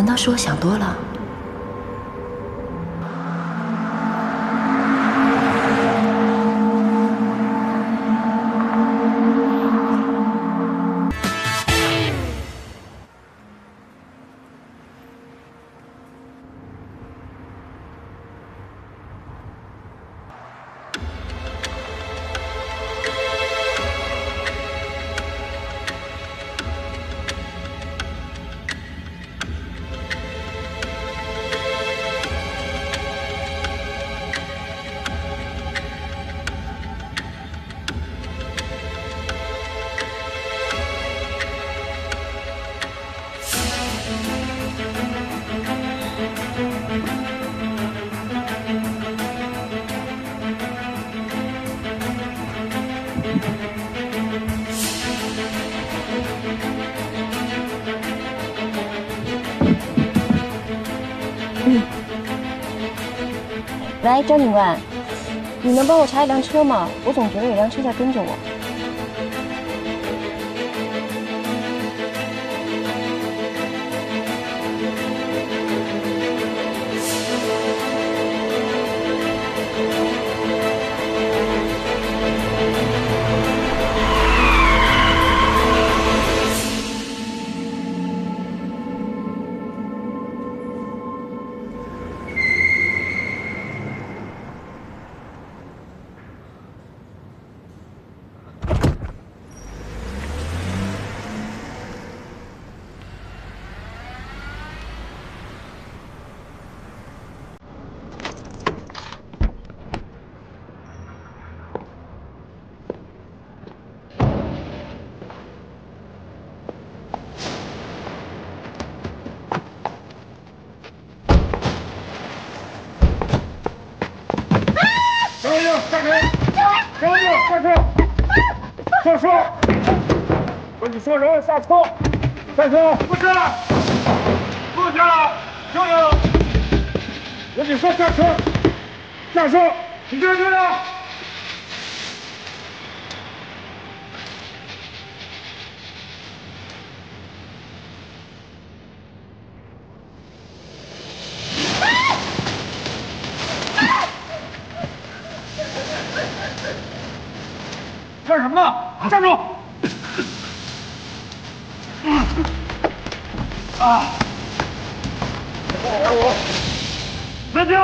难道是我想多了？来，张警官，你能帮我查一辆车吗？我总觉得有辆车在跟着我。下车！跟你说人下车！下车！不是，坐下！停停！我跟你说下车！下车！你这是呢？干什么呢？站住！南京，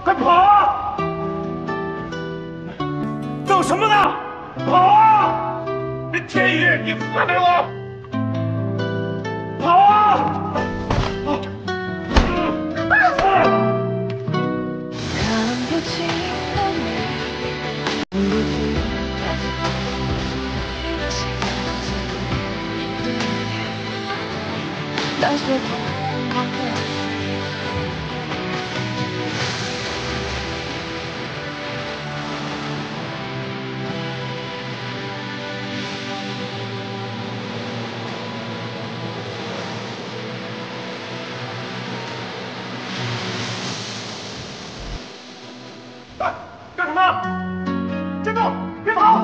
快跑啊！等什么呢？跑啊！天宇，你放开我！跑啊！干什么？站住！别跑！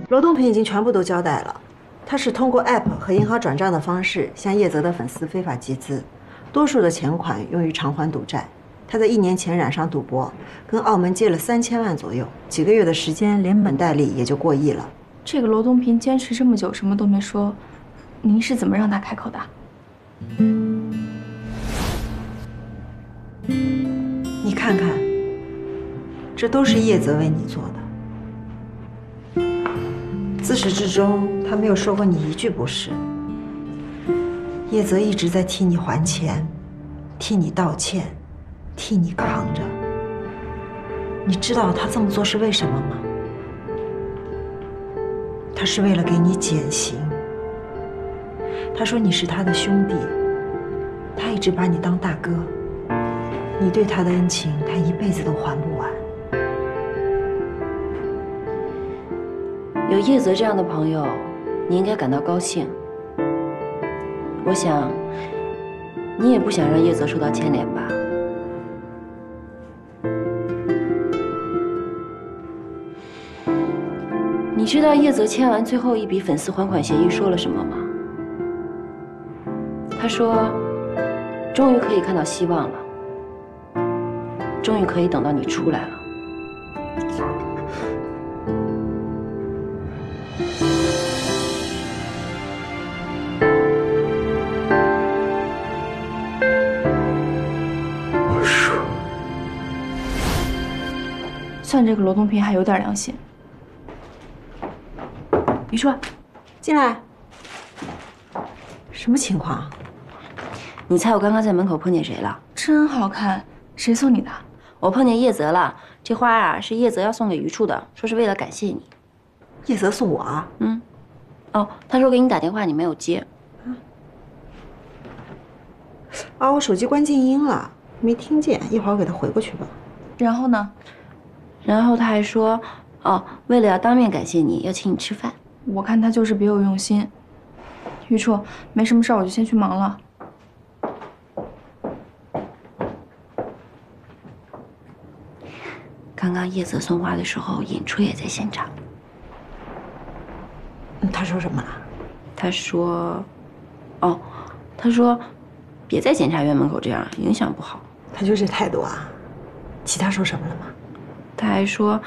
罗东平已经全部都交代了，他是通过 App 和银行转账的方式向叶泽的粉丝非法集资，多数的钱款用于偿还赌债。他在1年前染上赌博，跟澳门借了3000万左右，几个月的时间连本带利也就过亿了。这个罗东平坚持这么久，什么都没说，您是怎么让他开口的？你看看，这都是叶泽为你做的。自始至终，他没有说过你一句不是。叶泽一直在替你还钱，替你道歉，替你扛着。你知道他这么做是为什么吗？他是为了给你减刑。他说你是他的兄弟，他一直把你当大哥，你对他的恩情，他一辈子都还不完。有叶泽这样的朋友，你应该感到高兴。我想，你也不想让叶泽受到牵连吧？你知道叶泽签完最后一笔粉丝还款协议说了什么吗？他说，终于可以看到希望了，终于可以等到你出来了。我说，算这个罗东平还有点良心。于硕，进来。什么情况？你猜我刚刚在门口碰见谁了？真好看，谁送你的？我碰见叶泽了。这花啊是叶泽要送给于处的，说是为了感谢你。叶泽送我啊？嗯。哦，他说给你打电话，你没有接。啊，我手机关静音了，没听见。一会儿我给他回过去吧。然后呢？然后他还说，哦，为了要当面感谢你，要请你吃饭。我看他就是别有用心。于处，没什么事儿，我就先去忙了。刚刚叶泽送花的时候，尹初也在现场。他说什么了？他说，哦，他说，别在检察院门口这样，影响不好。他就这态度啊？其他说什么了吗？他还说，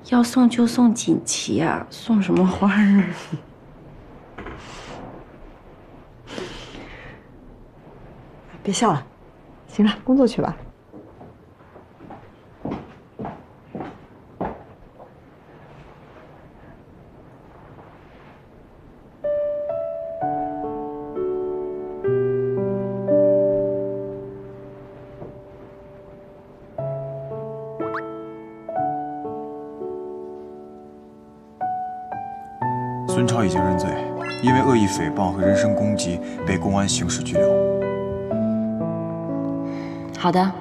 要送就送锦旗啊，送什么花啊？别笑了，行了，工作去吧。孙超已经认罪，因为恶意诽谤和人身攻击被公安刑事拘留。好的，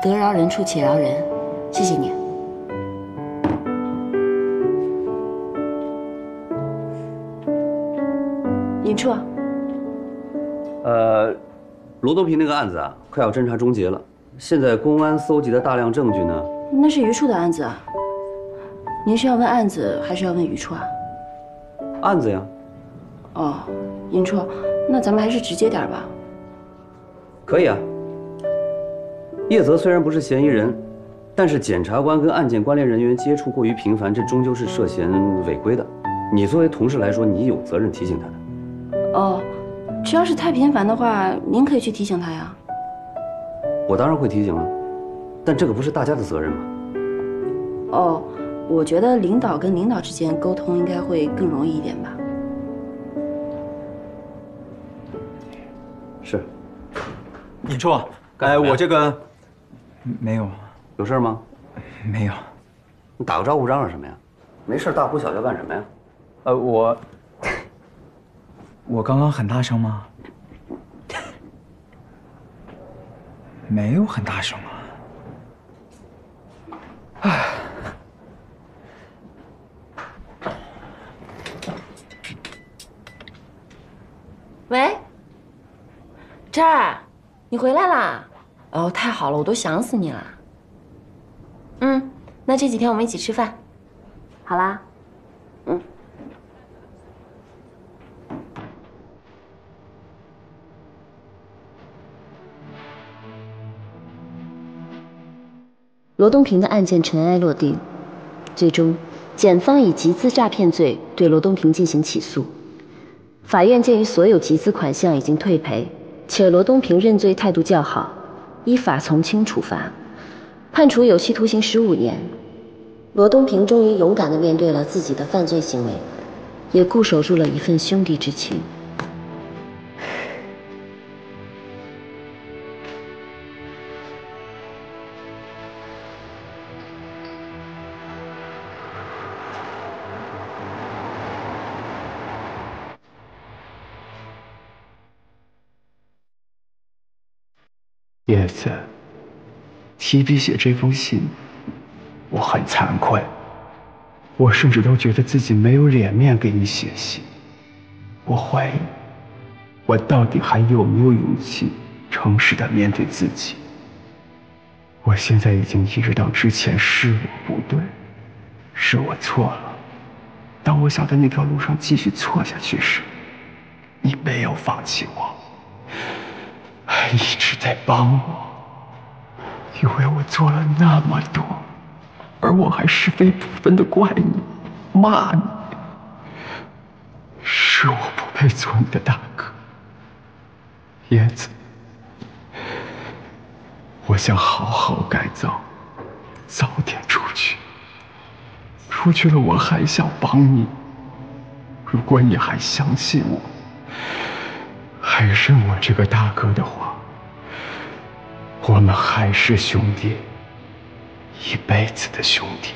得饶人处且饶人，谢谢你。尹处，罗东平那个案子啊，快要侦查终结了。现在公安搜集的大量证据呢？那是于处的案子啊。您是要问案子，还是要问于处啊？案子呀。哦，尹处，那咱们还是直接点吧。可以啊。叶泽虽然不是嫌疑人，但是检察官跟案件关联人员接触过于频繁，这终究是涉嫌违规的。你作为同事来说，你有责任提醒他的。哦，这要是太频繁的话，您可以去提醒他呀。我当然会提醒了，但这个不是大家的责任吗？哦，我觉得领导跟领导之间沟通应该会更容易一点吧。是。尹处，我这个没有，有事吗？没有。你打个招呼嚷嚷什么呀？没事大呼小叫干什么呀？我刚刚很大声吗？没有很大声啊。唉。喂，这儿，你回来啦？哦，太好了，我都想死你了。嗯，那这几天我们一起吃饭，好啦。嗯。罗东平的案件尘埃落定，最终，检方以集资诈骗罪对罗东平进行起诉。法院鉴于所有集资款项已经退赔，且罗东平认罪态度较好，依法从轻处罚，判处有期徒刑15年。罗东平终于勇敢地面对了自己的犯罪行为，也固守住了一份兄弟之情。叶子，提笔写这封信，我很惭愧，我甚至都觉得自己没有脸面给你写信。我怀疑，我到底还有没有勇气诚实的面对自己？我现在已经意识到之前是我不对，是我错了。当我想在那条路上继续错下去时，你没有放弃我，还一直在帮我，以为我做了那么多，而我还是非不分的怪你、骂你。是我不配做你的大哥，叶子。我想好好改造，早点出去。出去了，我还想帮你。如果你还相信我，还认我这个大哥的话，我们还是兄弟，一辈子的兄弟。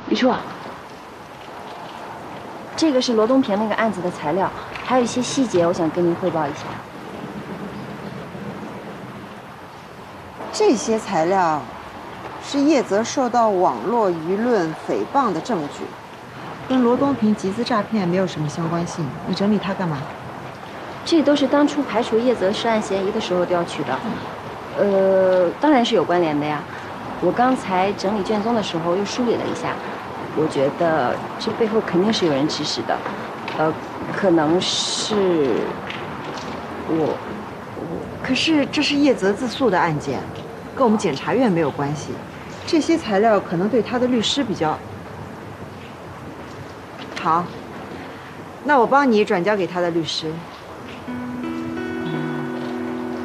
李处，这个是罗东平那个案子的材料，还有一些细节，我想跟您汇报一下。这些材料是叶泽受到网络舆论诽谤的证据，跟罗东平集资诈骗没有什么相关性。你整理它干嘛？这都是当初排除叶泽涉案嫌疑的时候调取的，当然是有关联的呀。我刚才整理卷宗的时候又梳理了一下，我觉得这背后肯定是有人指使的，可能是我。可是这是叶泽自诉的案件，跟我们检察院没有关系。这些材料可能对他的律师比较好，那我帮你转交给他的律师。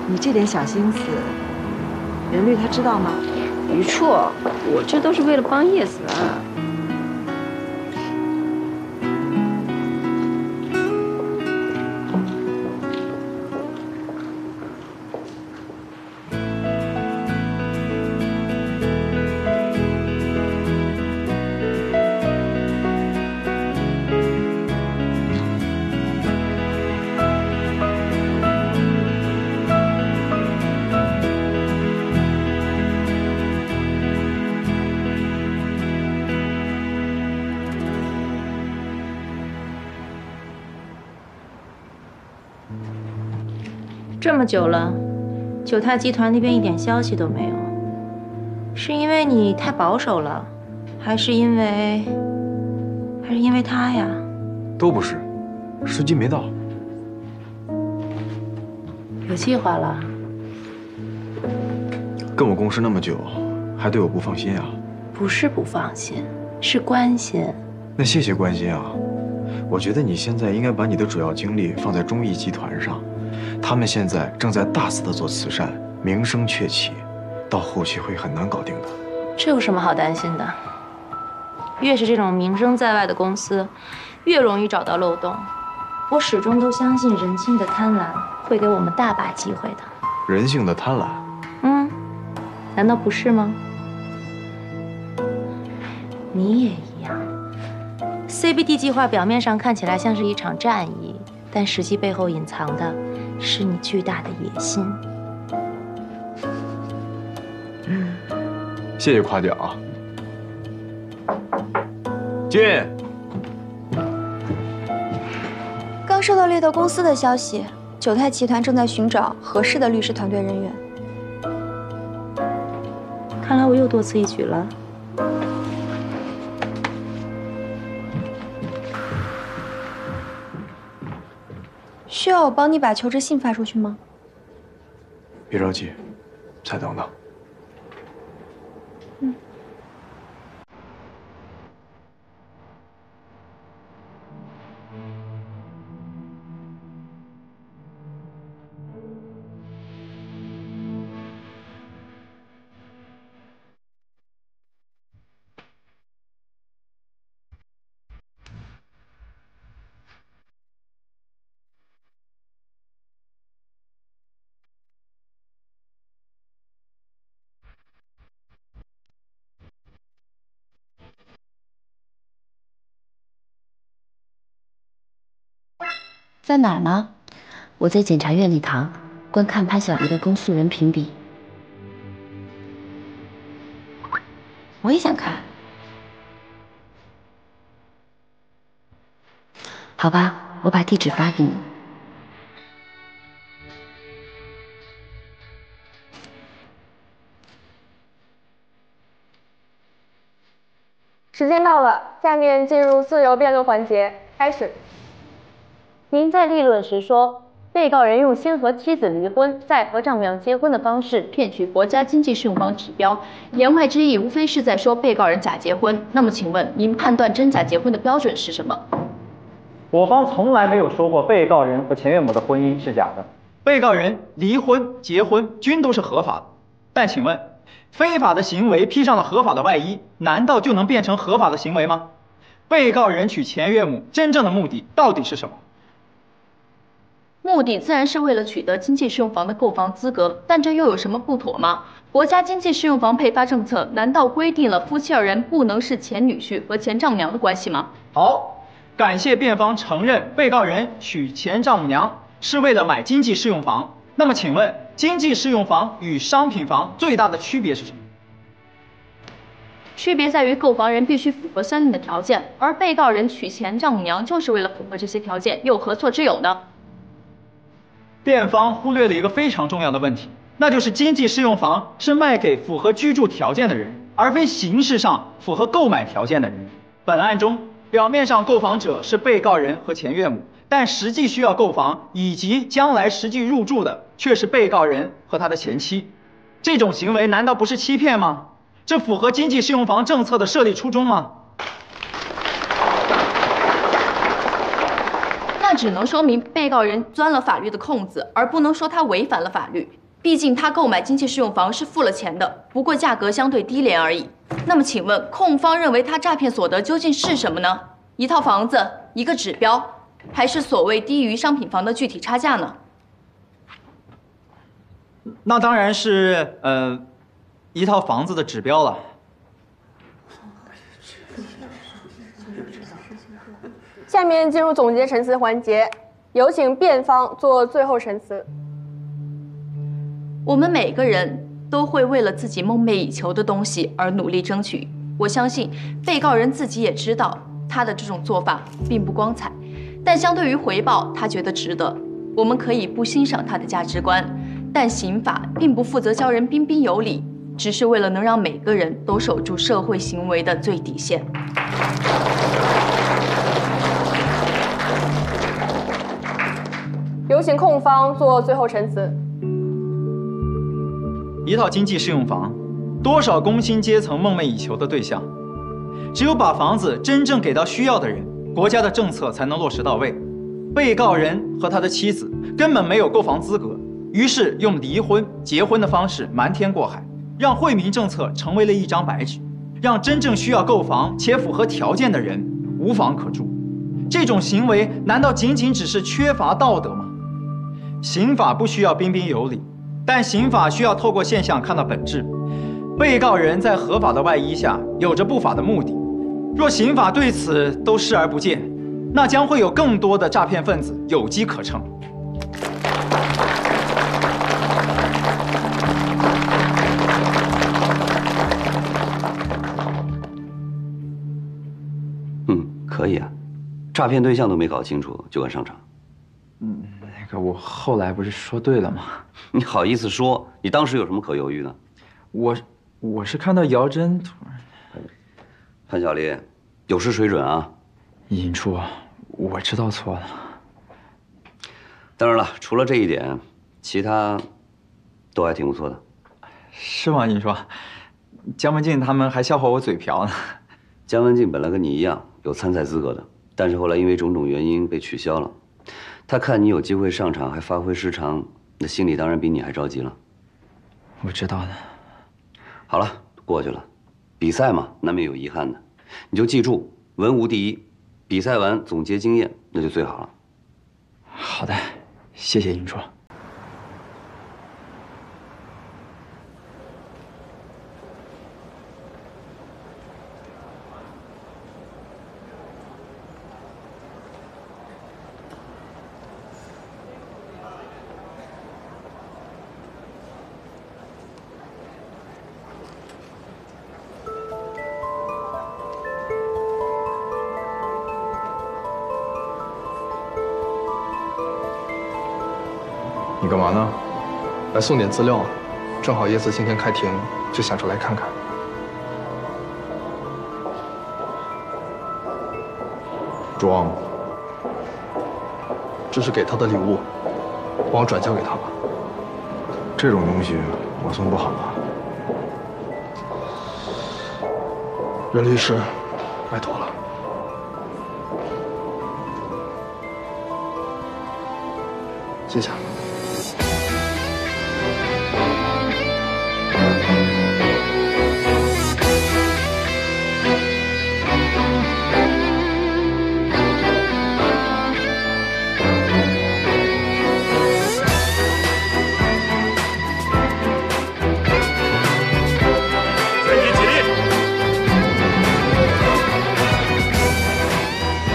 你这点小心思，任律他知道吗？余处，我这都是为了帮叶子啊。这么久了，九泰集团那边一点消息都没有，是因为你太保守了，还是因为他呀？都不是，时机没到。有计划了？跟我共事那么久，还对我不放心啊？不是不放心，是关心。那谢谢关心啊！我觉得你现在应该把你的主要精力放在忠义集团上。他们现在正在大肆的做慈善，名声鹊起，到后期会很难搞定的。这有什么好担心的？越是这种名声在外的公司，越容易找到漏洞。我始终都相信人性的贪婪会给我们大把机会的。人性的贪婪？难道不是吗？你也一样。CBD 计划表面上看起来像是一场战役，但实际背后隐藏的是你巨大的野心。谢谢夸奖啊，进。刚收到猎头公司的消息，九泰集团正在寻找合适的律师团队人员。看来我又多此一举了。需要我帮你把求职信发出去吗？别着急，再等等。在哪儿呢？我在检察院礼堂观看潘小姨的公诉人评比。我也想看。好吧，我把地址发给你。间到了，下面进入自由辩论环节，开始。您在立论时说，被告人用先和妻子离婚，再和丈母娘结婚的方式骗取国家经济适用房指标，言外之意无非是在说被告人假结婚。那么请问，您判断真假结婚的标准是什么？我方从来没有说过被告人和前岳母的婚姻是假的。被告人离婚、结婚均都是合法的，但请问，非法的行为披上了合法的外衣，难道就能变成合法的行为吗？被告人娶前岳母真正的目的到底是什么？目的自然是为了取得经济适用房的购房资格，但这又有什么不妥吗？国家经济适用房配发政策难道规定了夫妻二人不能是前女婿和前丈母娘的关系吗？好，感谢辩方承认被告人娶前丈母娘是为了买经济适用房。那么请问，经济适用房与商品房最大的区别是什么？区别在于购房人必须符合相应的条件，而被告人娶前丈母娘就是为了符合这些条件，又何错之有呢？辩方忽略了一个非常重要的问题，那就是经济适用房是卖给符合居住条件的人，而非形式上符合购买条件的人。本案中，表面上购房者是被告人和前岳母，但实际需要购房以及将来实际入住的却是被告人和他的前妻。这种行为难道不是欺骗吗？这符合经济适用房政策的设立初衷吗？那只能说明被告人钻了法律的空子，而不能说他违反了法律。毕竟他购买经济适用房是付了钱的，不过价格相对低廉而已。那么请问，控方认为他诈骗所得究竟是什么呢？一套房子，一个指标，还是所谓低于商品房的具体差价呢？那当然是一套房子的指标了。下面进入总结陈词环节，有请辩方做最后陈词。我们每个人都会为了自己梦寐以求的东西而努力争取。我相信被告人自己也知道，他的这种做法并不光彩，但相对于回报，他觉得值得。我们可以不欣赏他的价值观，但刑法并不负责教人彬彬有礼，只是为了能让每个人都守住社会行为的最底线。有请控方做最后陈词。一套经济适用房，多少工薪阶层梦寐以求的对象。只有把房子真正给到需要的人，国家的政策才能落实到位。被告人和他的妻子根本没有购房资格，于是用离婚、结婚的方式瞒天过海，让惠民政策成为了一张白纸，让真正需要购房且符合条件的人无房可住。这种行为难道仅仅只是缺乏道德吗？刑法不需要彬彬有礼，但刑法需要透过现象看到本质。被告人在合法的外衣下有着不法的目的，若刑法对此都视而不见，那将会有更多的诈骗分子有机可乘。可以啊，诈骗对象都没搞清楚就敢上场。那个我后来不是说对了吗？你好意思说？你当时有什么可犹豫的？我是看到姚真突然……潘小丽，有失水准啊！尹初，我知道错了。当然了，除了这一点，其他都还挺不错的。是吗，尹初？姜文静他们还笑话我嘴瓢呢。姜文静本来跟你一样有参赛资格的，但是后来因为种种原因被取消了。他看你有机会上场还发挥失常，那心里当然比你还着急了。我知道的。好了，过去了。比赛嘛，难免有遗憾的，你就记住文无第一，比赛完总结经验，那就最好了。好的，谢谢尹初。你干嘛呢？来送点资料，正好叶子今天开庭，就想出来看看。装。这是给他的礼物，帮我转交给他吧。这种东西我送不好啊。任律师，拜托了。谢谢。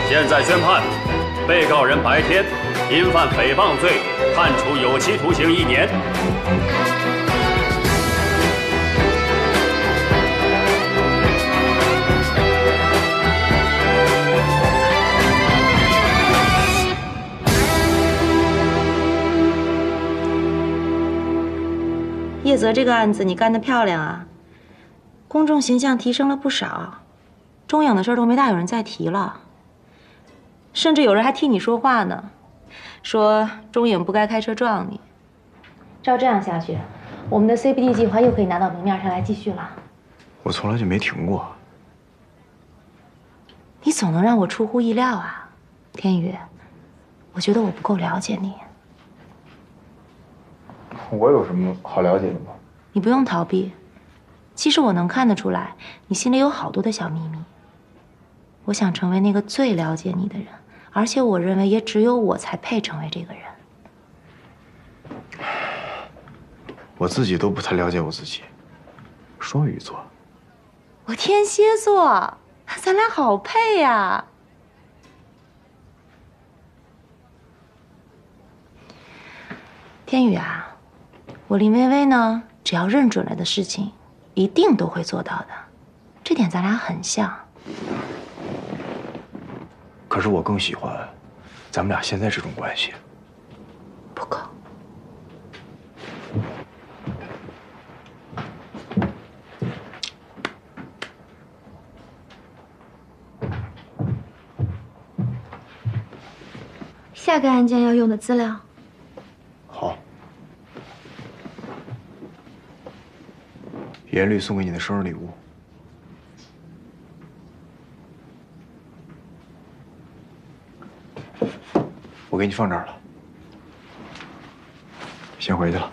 现在宣判，被告人白天因犯诽谤罪，判处有期徒刑1年。叶泽这个案子你干得漂亮啊，公众形象提升了不少，钟影的事儿都没大有人再提了。甚至有人还替你说话呢，说钟影不该开车撞你。照这样下去，我们的 CBD 计划又可以拿到明面上来继续了。我从来就没停过。你总能让我出乎意料啊，天宇。我觉得我不够了解你。我有什么好了解的吗？你不用逃避，其实我能看得出来，你心里有好多的小秘密。我想成为那个最了解你的人。而且我认为，也只有我才配成为这个人。我自己都不太了解我自己。双鱼座，我天蝎座，咱俩好配呀！天宇啊，我林薇薇呢，只要认准了的事情，一定都会做到的。这点咱俩很像。可是我更喜欢咱们俩现在这种关系。不够。下个案件要用的资料。好。严律送给你的生日礼物。我给你放这儿了，先回去了。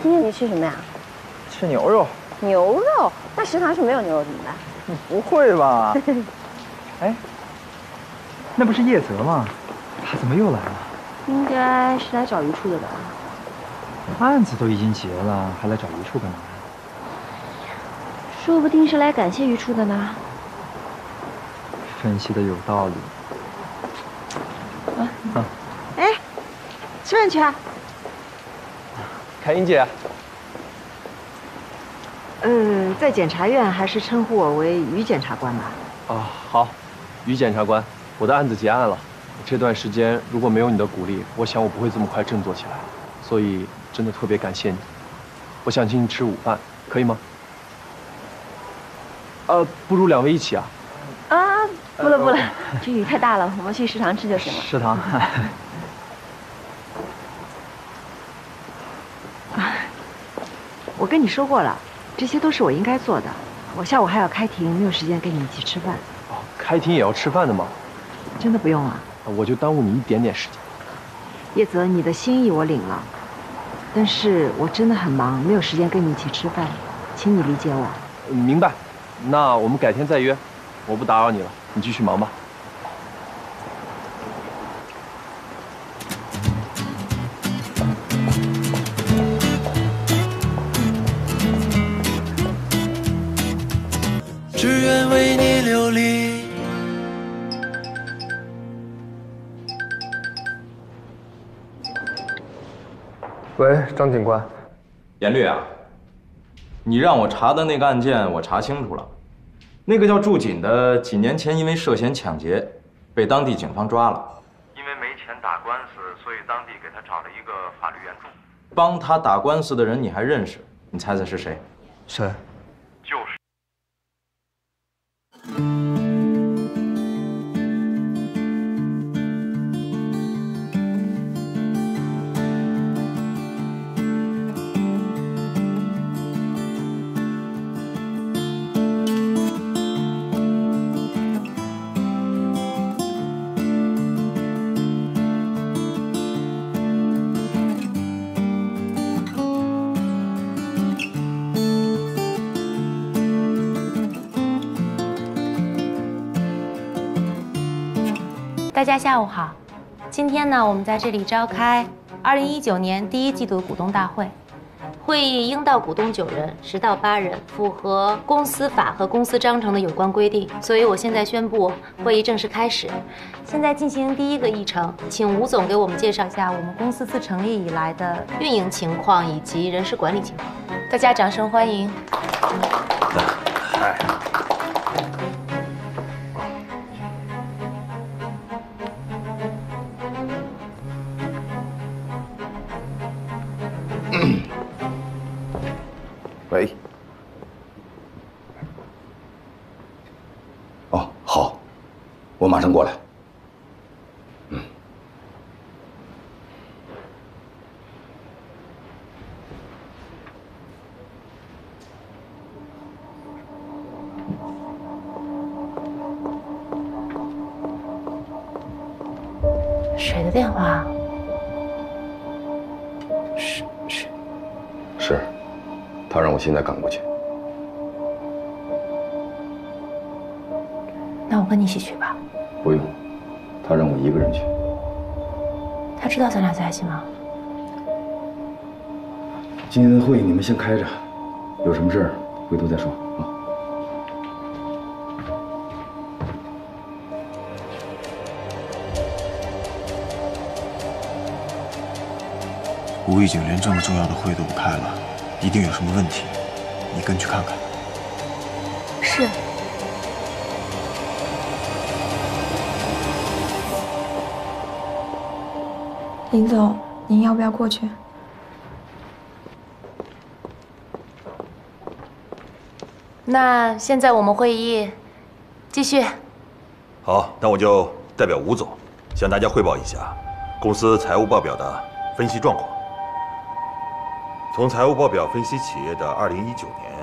今天你吃什么呀？吃牛肉。牛肉？那食堂是没有牛肉怎么办？你不会吧？哎，那不是叶泽吗？他怎么又来了？应该是来找余处的吧？案子都已经结了，还来找余处干嘛？说不定是来感谢余处的呢。分析的有道理。哎，吃饭去啊！凯英姐，在检察院还是称呼我为于检察官吧。啊，好，于检察官，我的案子结案了。这段时间如果没有你的鼓励，我想我不会这么快振作起来，所以真的特别感谢你。我想请你吃午饭，可以吗？不如2位一起啊。啊，不了不了，这雨太大了，我们去食堂吃就行了。食堂。我跟你说过了，这些都是我应该做的。我下午还要开庭，没有时间跟你一起吃饭。哦，开庭也要吃饭的吗？真的不用啊。我就耽误你一点点时间。叶泽，你的心意我领了，但是我真的很忙，没有时间跟你一起吃饭，请你理解我。明白，那我们改天再约，我不打扰你了，你继续忙吧。只愿为你流离。喂，张警官，严律啊，你让我查的那个案件我查清楚了，那个叫祝锦的几年前因为涉嫌抢劫，被当地警方抓了。因为没钱打官司，所以当地给他找了一个法律援助。帮他打官司的人你还认识？你猜猜是谁？谁？就是。大家下午好，今天呢，我们在这里召开2019年第1季度股东大会。会议应到股东9人，10到8人，符合公司法和公司章程的有关规定。所以我现在宣布会议正式开始。现在进行第1个议程，请吴总给我们介绍一下我们公司自成立以来的运营情况以及人事管理情况。大家掌声欢迎。喂。哦，好，我马上过来。谁的电话？是，他让我现在赶过去。那我跟你一起去吧。不用，他让我一个人去。他知道咱俩在一起吗？今天的会议你们先开着，有什么事儿回头再说啊。吴义景连这么重要的会都不开了，一定有什么问题，你跟去看看。是。林总，您要不要过去？那现在我们会议继续。好，那我就代表吴总向大家汇报一下公司财务报表的分析状况。从财务报表分析企业的2019年。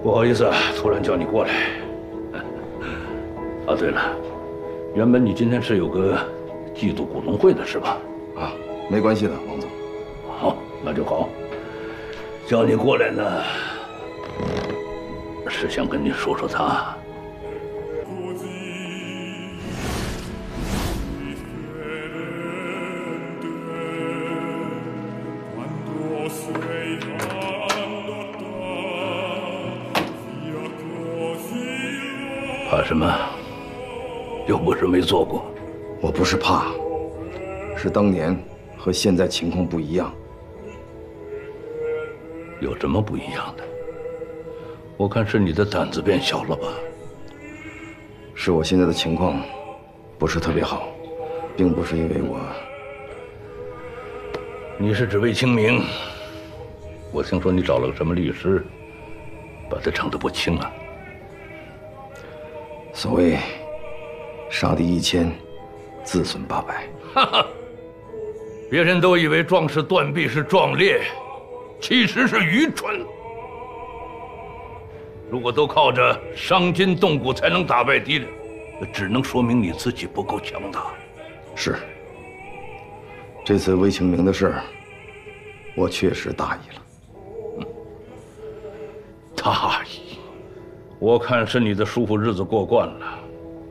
不好意思啊，突然叫你过来。啊，对了，原本你今天是有个季度股东会的是吧？啊，没关系的，王总。好，那就好。叫你过来呢，是想跟你说说他。怕什么？又不是没做过。我不是怕，是当年和现在情况不一样。有什么不一样的？我看是你的胆子变小了吧？是我现在的情况不是特别好，并不是因为我。你是指魏清明？我听说你找了个什么律师，把他整得不轻啊。所谓杀敌1000，自损800。哈哈，别人都以为壮士断臂是壮烈，其实是愚蠢。如果都靠着伤筋动骨才能打败敌人，那只能说明你自己不够强大。是，这次魏清明的事，我确实大意了。大意？我看是你的舒服日子过惯了，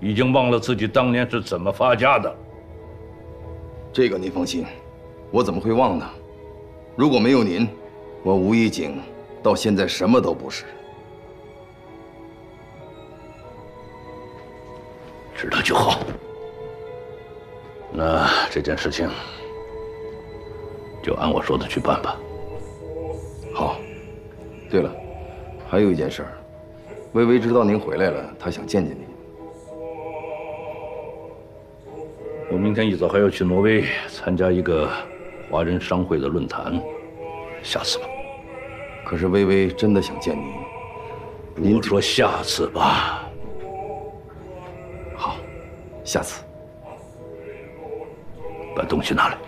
已经忘了自己当年是怎么发家的。这个您放心，我怎么会忘呢？如果没有您，我吴一景到现在什么都不是。知道就好。那这件事情就按我说的去办吧。好。对了，还有一件事儿，微微知道您回来了，她想见见您。我明天一早还要去挪威参加一个华人商会的论坛，下次吧。可是微微真的想见您，您说下次吧。好，下次。把东西拿来。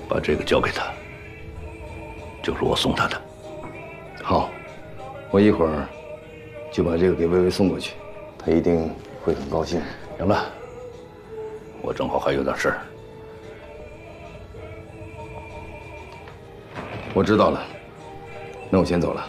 把这个交给他，就是我送他的。好，我一会儿就把这个给微微送过去，她一定会很高兴。行了，我正好还有点事儿。我知道了，那我先走了。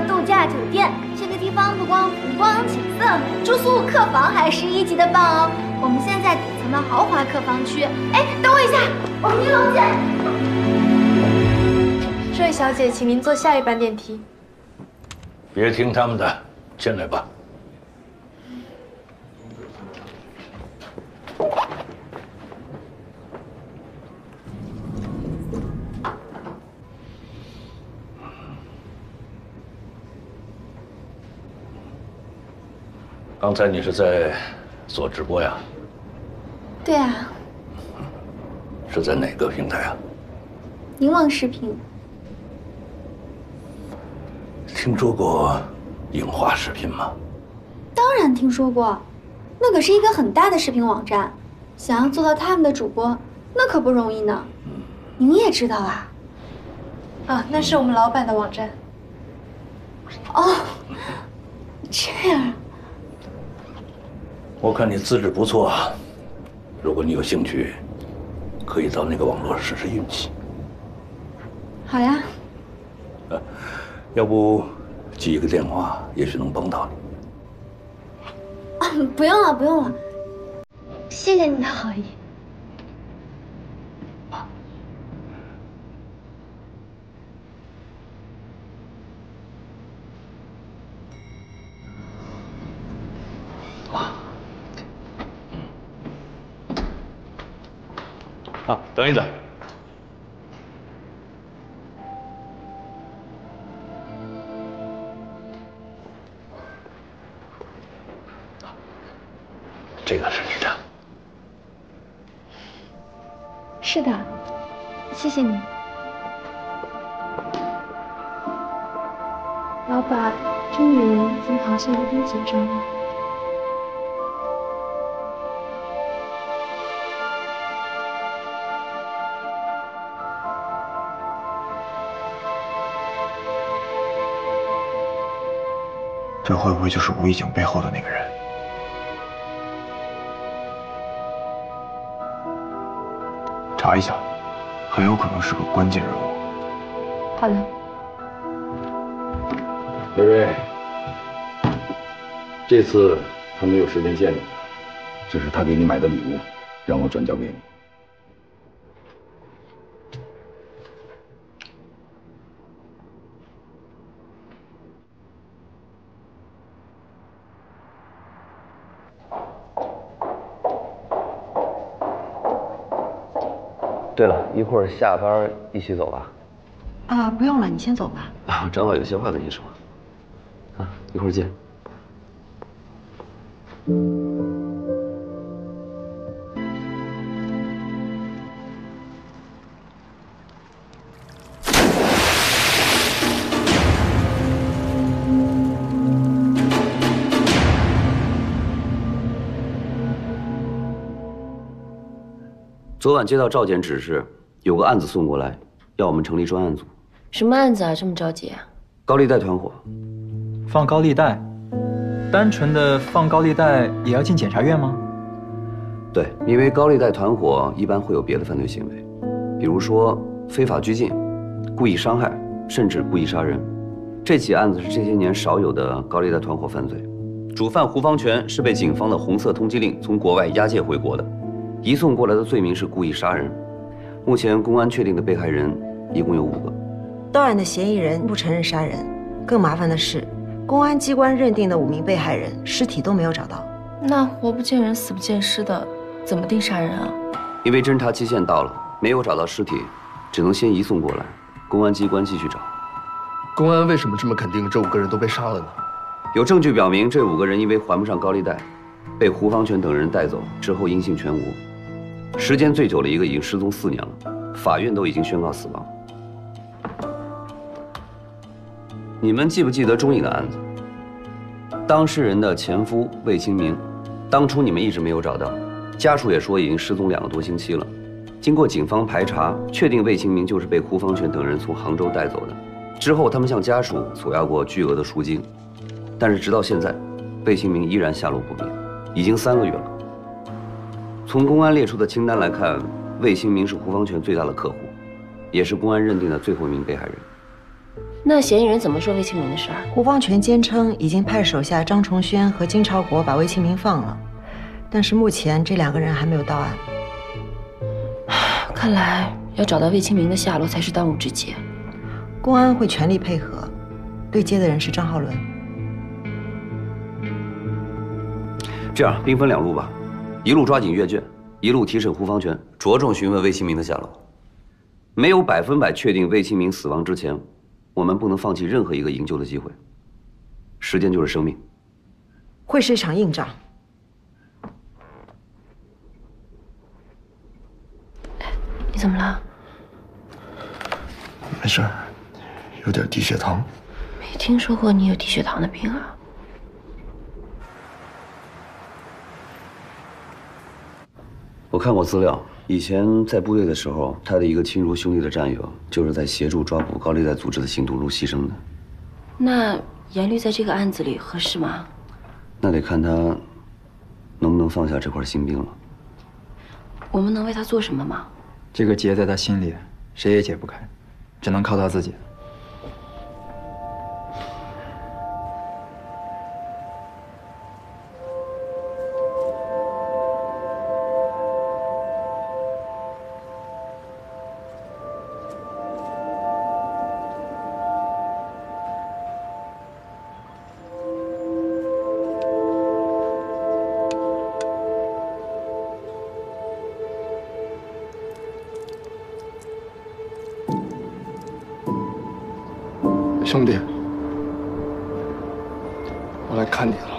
度假酒店，这个地方不光湖光景色美，住宿客房还是1级的棒哦。我们现在顶层的豪华客房区。哎，等我一下，我们1楼见。这位小姐，请您坐下一班电梯。别听他们的，进来吧。刚才你是在做直播呀？对啊。是在哪个平台啊？凝望视频。听说过映画视频吗？当然听说过，那可是一个很大的视频网站，想要做到他们的主播，那可不容易呢。您也知道啊？啊，那是我们老板的网站。哦，这样。我看你资质不错，如果你有兴趣，可以到那个网络试试运气。好呀。要不寄一个电话，也许能帮到你。不用了，不用了，谢谢你的好意。啊，等一等。这个是你的。是的，谢谢你。老板，这女人怎么好像有点紧张啊？这会不会就是吴一景背后的那个人？查一下，很有可能是个关键人物。好的。薇薇，这次他没有时间见你，这是他给你买的礼物，让我转交给你。对了，一会儿下班一起走吧。啊，不用了，你先走吧。啊，我正好有些话跟你说。啊，一会儿见。昨晚接到赵检指示，有个案子送过来，要我们成立专案组。什么案子啊？这么着急啊？高利贷团伙。放高利贷？单纯的放高利贷也要进检察院吗？对，因为高利贷团伙一般会有别的犯罪行为，比如说非法拘禁、故意伤害，甚至故意杀人。这起案子是这些年少有的高利贷团伙犯罪。主犯胡方全是被警方的红色通缉令从国外押解回国的。移送过来的罪名是故意杀人，目前公安确定的被害人一共有5个。到案的嫌疑人不承认杀人，更麻烦的是，公安机关认定的5名被害人尸体都没有找到。那活不见人，死不见尸的，怎么定杀人啊？因为侦查期限到了，没有找到尸体，只能先移送过来，公安机关继续找。公安为什么这么肯定这5个人都被杀了呢？有证据表明，这5个人因为还不上高利贷，被胡方全等人带走之后音信全无。时间最久的一个已经失踪4年了，法院都已经宣告死亡。你们记不记得钟颖的案子？当事人的前夫魏清明，当初你们一直没有找到，家属也说已经失踪2个多星期了。经过警方排查，确定魏清明就是被胡方全等人从杭州带走的。之后，他们向家属索要过巨额的赎金，但是直到现在，魏清明依然下落不明，已经3个月了。从公安列出的清单来看，魏清明是胡方全最大的客户，也是公安认定的最后1名被害人。那嫌疑人怎么说魏清明的事儿？胡方全坚称已经派手下张崇轩和金朝国把魏清明放了，但是目前这2个人还没有到案。看来要找到魏清明的下落才是当务之急。公安会全力配合，对接的人是张浩伦。这样兵分2路吧。一路抓紧阅卷，一路提审胡方全，着重询问魏清明的下落。没有100%确定魏清明死亡之前，我们不能放弃任何一个营救的机会。时间就是生命。会是一场硬仗。你怎么了？没事，有点低血糖。没听说过你有低血糖的病啊。我看过资料，以前在部队的时候，他的一个亲如兄弟的战友，就是在协助抓捕高利贷组织的行动中牺牲的。那严律在这个案子里合适吗？那得看他能不能放下这块心病了。我们能为他做什么吗？这个结在他心里，谁也解不开，只能靠他自己。兄弟，我来看你了。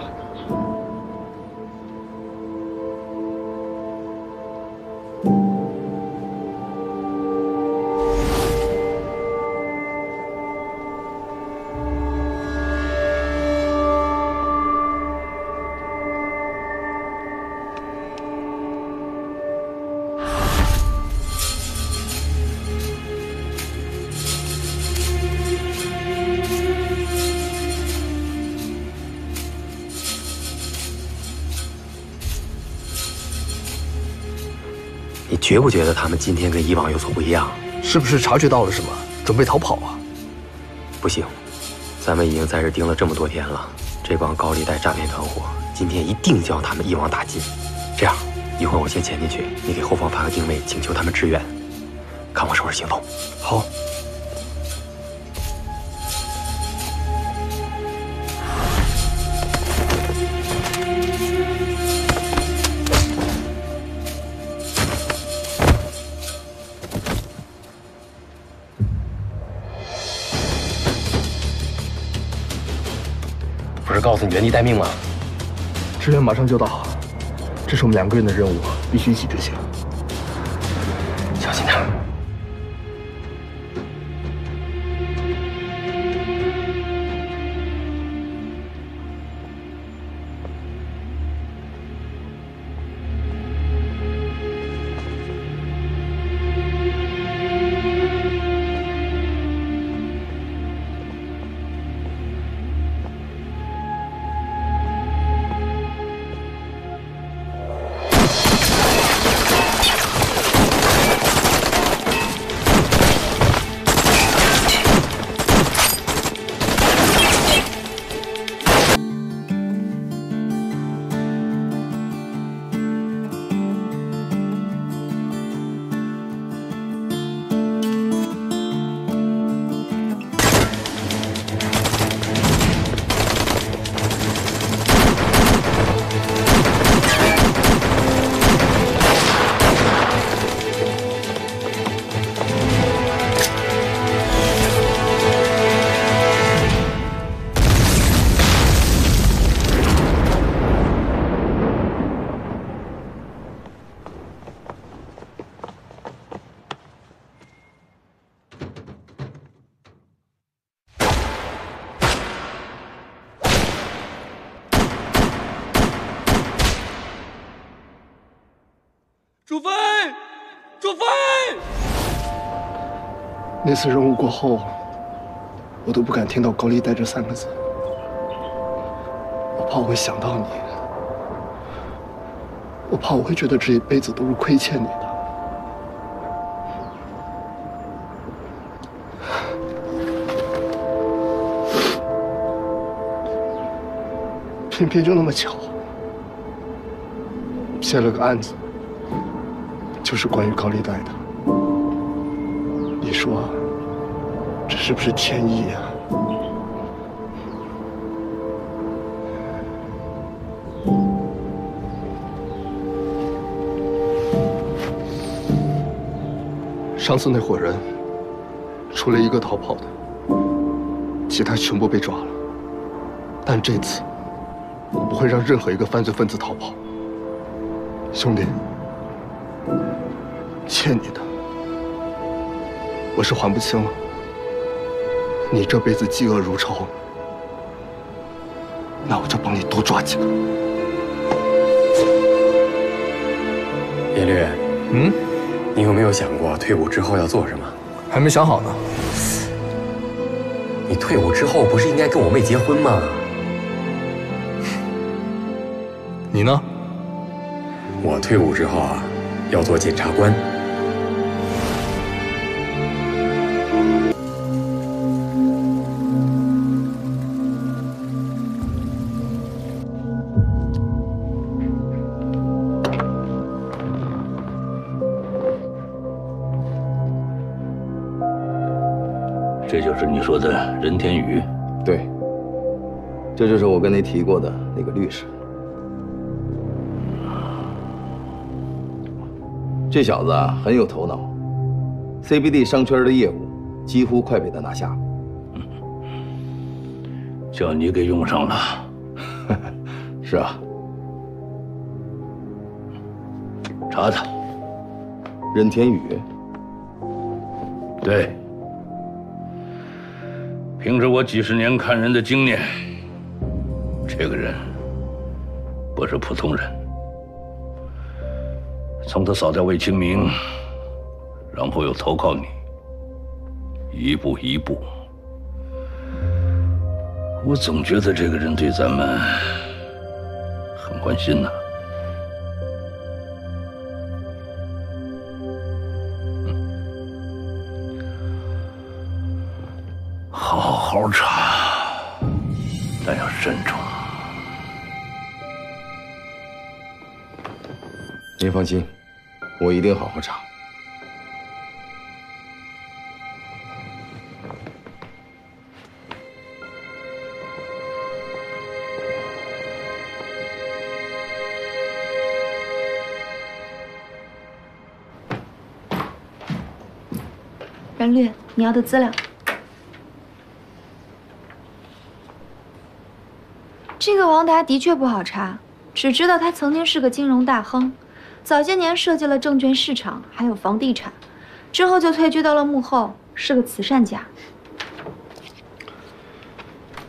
你觉不觉得他们今天跟以往有所不一样？是不是察觉到了什么，准备逃跑啊？不行，咱们已经在这盯了这么多天了，这帮高利贷诈骗团伙今天一定将他们一网打尽。这样，一会儿我先潜进去，你给后方发个定位，请求他们支援，看我收拾行动。好。不是告诉你原地待命吗？支援马上就到，这是我们2个人的任务，必须一起执行。小心点。主飞，主飞！那次任务过后，我都不敢听到高利贷这3个字，我怕我会想到你，我怕我会觉得这一辈子都是亏欠你的。偏偏就那么巧，接了个案子。就是关于高利贷的，你说这是不是天意呀？上次那伙人，除了1个逃跑的，其他全部被抓了。但这次，我不会让任何一个犯罪分子逃跑。兄弟。欠你的，我是还不清了。你这辈子嫉恶如仇，那我就帮你多抓几个。叶律，你有没有想过退伍之后要做什么？还没想好呢。你退伍之后不是应该跟我妹结婚吗？你呢？我退伍之后啊，要做检察官。这就是你说的任天宇？对，这就是我跟你提过的那个律师。这小子啊很有头脑 ，CBD 商圈的业务几乎快被他拿下了。叫你给用上了。是啊。查他。任天宇。对。凭着我几十年看人的经验，这个人不是普通人。从他扫掉魏清明，然后又投靠你，一步一步，我总觉得这个人对咱们很关心呢。好好查，但要慎重。您放心，我一定好好查。任律，你要的资料。这个王达的确不好查，只知道他曾经是个金融大亨，早些年设计了证券市场，还有房地产，之后就退居到了幕后，是个慈善家。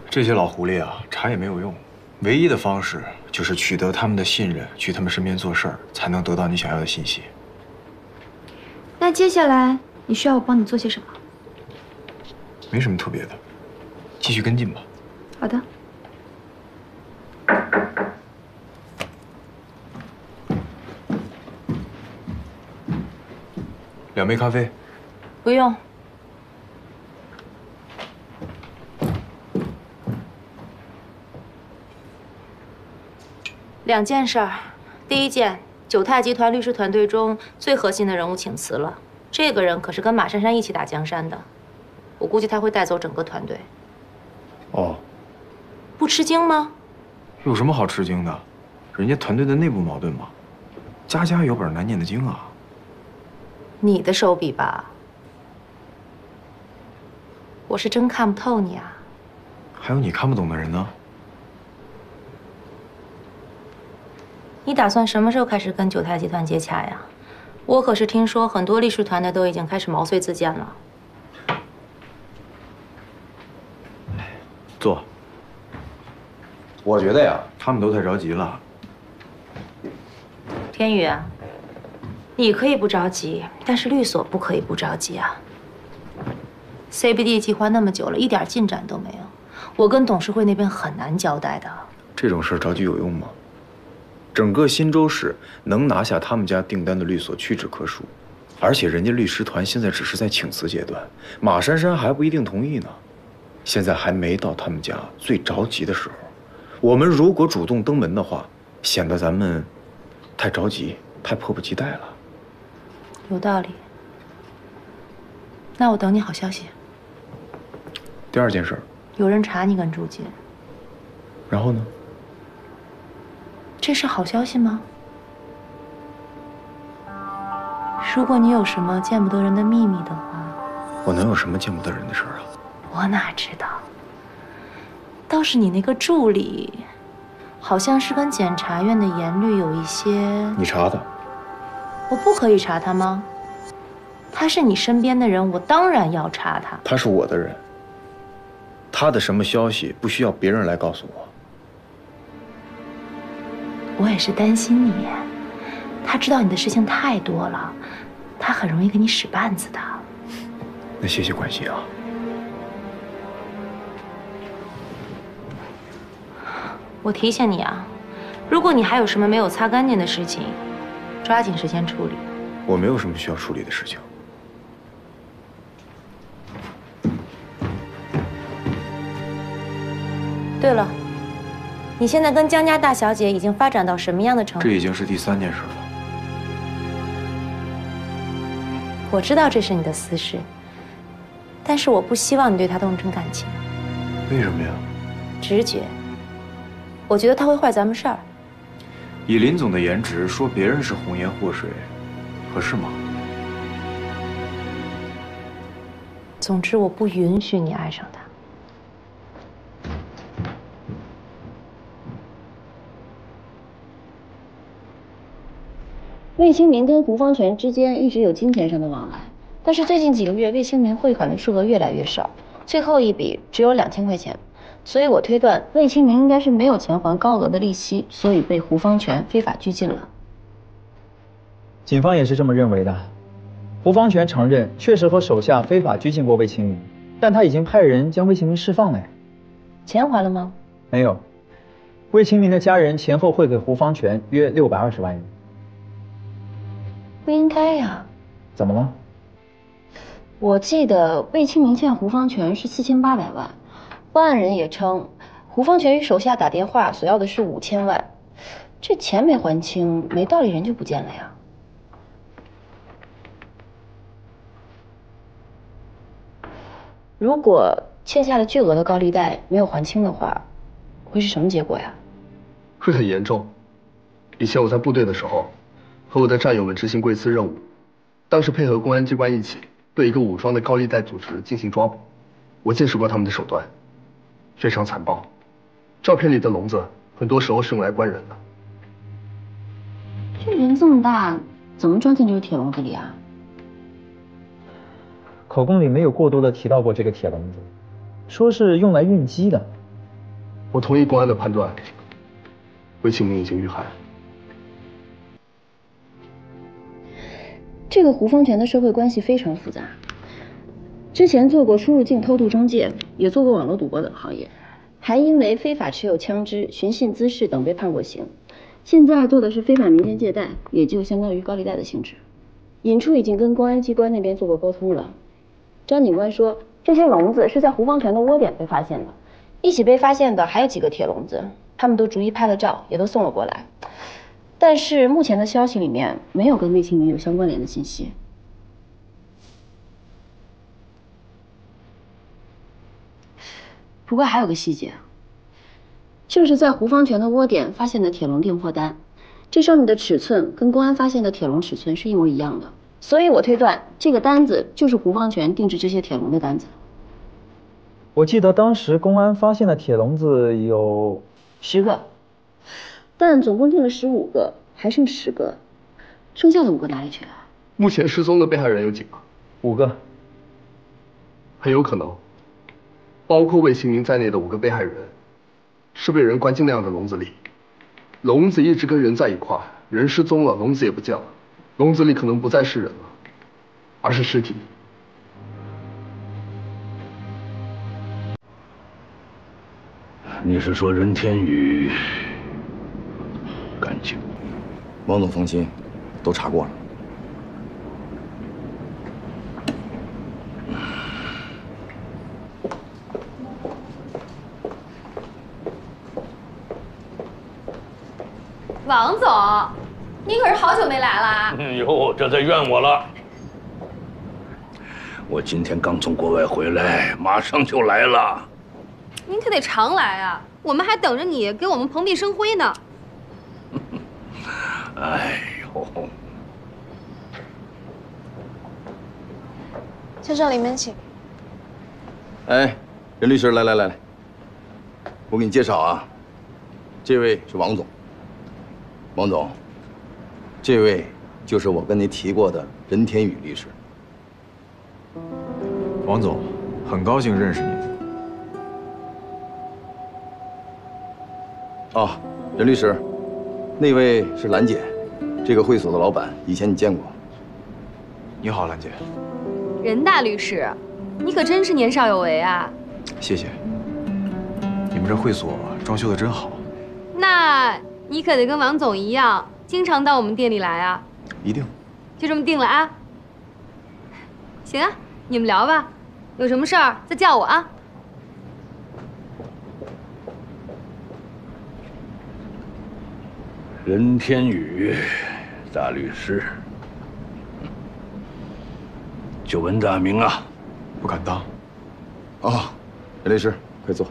这些老狐狸啊，查也没有用，唯一的方式就是取得他们的信任，去他们身边做事儿，才能得到你想要的信息。那接下来你需要我帮你做些什么？没什么特别的，继续跟进吧。好的。2杯咖啡。不用。2件事儿，第一件，九泰集团律师团队中最核心的人物请辞了，这个人可是跟马珊珊一起打江山的，我估计他会带走整个团队。哦，不吃惊吗？有什么好吃惊的？人家团队的内部矛盾嘛，家家有本难念的经啊。你的手笔吧，我是真看不透你啊。还有你看不懂的人呢。你打算什么时候开始跟九泰集团接洽呀？我可是听说很多律师团队都已经开始毛遂自荐了。坐。我觉得呀，他们都太着急了。天宇，你可以不着急，但是律所不可以不着急啊。CBD 计划那么久了，一点进展都没有，我跟董事会那边很难交代的。这种事着急有用吗？整个新州市能拿下他们家订单的律所屈指可数，而且人家律师团现在只是在请辞阶段，马珊珊还不一定同意呢。现在还没到他们家最着急的时候，我们如果主动登门的话，显得咱们太着急、太迫不及待了。有道理。那我等你好消息。第2件事，有人查你跟朱杰。然后呢？这是好消息吗？如果你有什么见不得人的秘密的话，我能有什么见不得人的事儿啊？我哪知道？倒是你那个助理，好像是跟检察院的严律有一些……你查他？我不可以查他吗？他是你身边的人，我当然要查他。他是我的人，他的什么消息不需要别人来告诉我。我也是担心你，他知道你的事情太多了，他很容易给你使绊子的。那谢谢关心啊。我提醒你啊，如果你还有什么没有擦干净的事情，抓紧时间处理。我没有什么需要处理的事情。对了，你现在跟江家大小姐已经发展到什么样的程度？这已经是第3件事了。我知道这是你的私事，但是我不希望你对她动真感情。为什么呀？直觉。我觉得他会坏咱们事儿。以林总的颜值，说别人是红颜祸水，合适吗？总之，我不允许你爱上他。魏清明跟胡方全之间一直有金钱上的往来，但是最近几个月魏清明汇款的数额越来越少，最后一笔只有2000块钱，所以我推断魏清明应该是没有钱还高额的利息，所以被胡方全非法拘禁了。警方也是这么认为的。胡方全承认确实和手下非法拘禁过魏清明，但他已经派人将魏清明释放了。钱还了吗？没有。魏清明的家人前后汇给胡方全约620万元。不应该呀。怎么了？我记得魏清明欠胡方全是4800万，报案人也称胡方全与手下打电话索要的是5000万，这钱没还清，没道理人就不见了呀。如果欠下了巨额的高利贷没有还清的话，会是什么结果呀？会很严重。以前我在部队的时候，和我的战友们执行过一次任务，当时配合公安机关一起对一个武装的高利贷组织进行抓捕。我见识过他们的手段，非常残暴。照片里的笼子很多时候是用来关人的。这人这么大，怎么装进这个铁笼子里啊？口供里没有过多的提到过这个铁笼子，说是用来运鸡的。我同意公安的判断，魏清明已经遇害。这个胡方全的社会关系非常复杂，之前做过出入境偷渡中介，也做过网络赌博等行业，还因为非法持有枪支、寻衅滋事等被判过刑。现在做的是非法民间借贷，也就相当于高利贷的性质。尹处已经跟公安机关那边做过沟通了。张警官说，这些笼子是在胡方全的窝点被发现的，一起被发现的还有几个铁笼子，他们都逐一拍了照，也都送了过来。但是目前的消息里面没有跟魏清明有相关联的信息。不过还有个细节，就是在胡方全的窝点发现的铁笼订货单，这上面的尺寸跟公安发现的铁笼尺寸是一模一样的，所以我推断这个单子就是胡方全定制这些铁笼的单子。我记得当时公安发现的铁笼子有10个，但总共订了15个，还剩10个，剩下的5个哪里去了？目前失踪的被害人有几个？5个。很有可能，包括魏清明在内的5个被害人，是被人关进那样的笼子里。笼子一直跟人在一块，人失踪了，笼子也不见了，笼子里可能不再是人了，而是尸体。你是说任天宇干净？王总放心，都查过了。王总，您可是好久没来啦。哟，这再怨我了。我今天刚从国外回来，马上就来了。您可得常来啊，我们还等着你给我们蓬荜生辉呢。哎呦，先生，里面请。哎，任律师，来，我给你介绍啊，这位是王总。王总，这位就是我跟你提过的任天宇律师。王总，很高兴认识您。哦，任律师，那位是兰姐，这个会所的老板，以前你见过。你好，兰姐。任大律师，你可真是年少有为啊！谢谢。你们这会所装修的真好。那你可得跟王总一样，经常到我们店里来啊！一定。就这么定了啊！行啊，你们聊吧，有什么事儿再叫我啊。任天宇，大律师，久闻大名啊！不敢当。哦，任律师，快坐。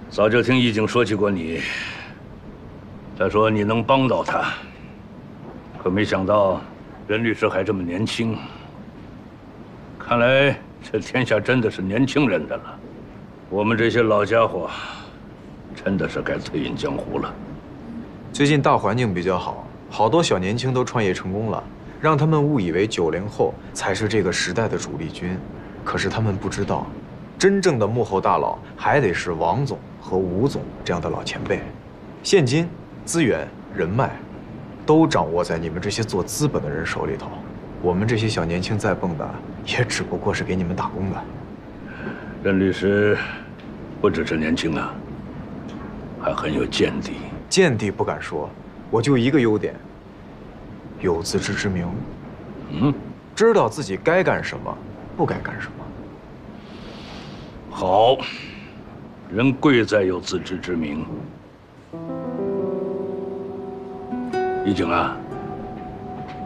早就听易警说起过你，他说你能帮到他，可没想到任律师还这么年轻。看来这天下真的是年轻人的了。我们这些老家伙真的是该退隐江湖了。最近大环境比较好，好多小年轻都创业成功了，让他们误以为90后才是这个时代的主力军。可是他们不知道，真正的幕后大佬还得是王总和吴总这样的老前辈。现金、资源、人脉，都掌握在你们这些做资本的人手里头。我们这些小年轻再蹦跶，也只不过是给你们打工的。任律师不只是年轻啊，还很有见地。见地不敢说，我就一个优点，有自知之明。知道自己该干什么，不该干什么。好，人贵在有自知之明。一景啊，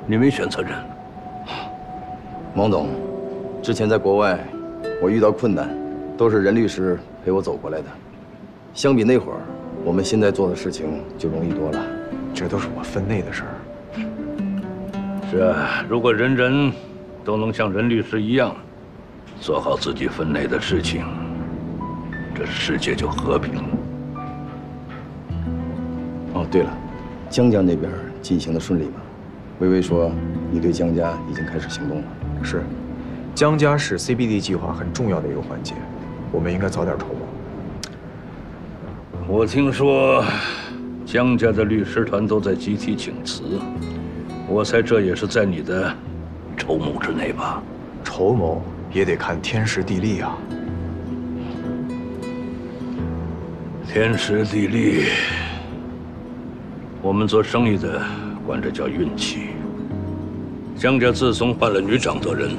你没选错人。王总，之前在国外，我遇到困难，都是任律师陪我走过来的。相比那会儿，我们现在做的事情就容易多了。这都是我分内的事儿。是啊，如果人人都能像任律师一样，做好自己分内的事情，这世界就和平了。哦，对了，江家那边进行的顺利吗？微微说你对江家已经开始行动了。是，江家是 CBD 计划很重要的一个环节，我们应该早点筹谋。我听说江家的律师团都在集体请辞，我猜这也是在你的筹谋之内吧？筹谋也得看天时地利啊。天时地利，我们做生意的管这叫运气。江家自从换了女掌舵人，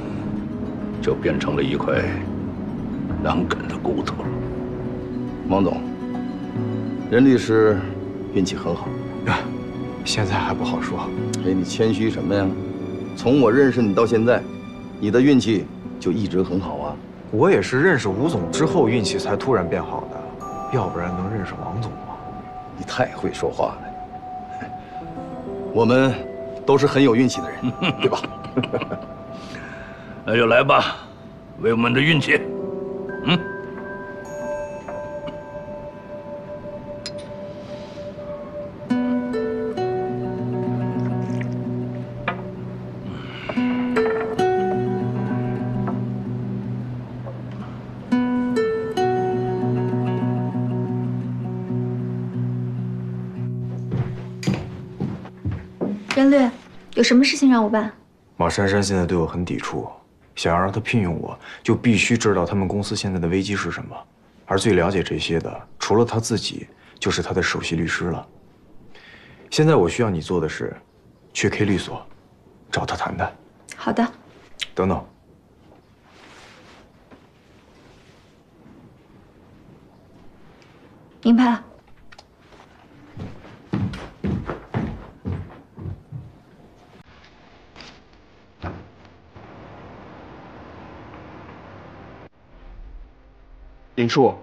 就变成了一块难啃的骨头了。王总，任律师运气很好啊，现在还不好说。哎，你谦虚什么呀？从我认识你到现在，你的运气就一直很好啊。我也是认识吴总之后运气才突然变好的，要不然能认识王总吗？你太会说话了。我们都是很有运气的人，对吧？那就来吧，为我们的运气。任律，有什么事情让我办？马珊珊现在对我很抵触，想要让她聘用我，就必须知道他们公司现在的危机是什么。而最了解这些的，除了她自己，就是她的首席律师了。现在我需要你做的是，去 K 律所，找她谈谈。好的。等等。明白了。林处，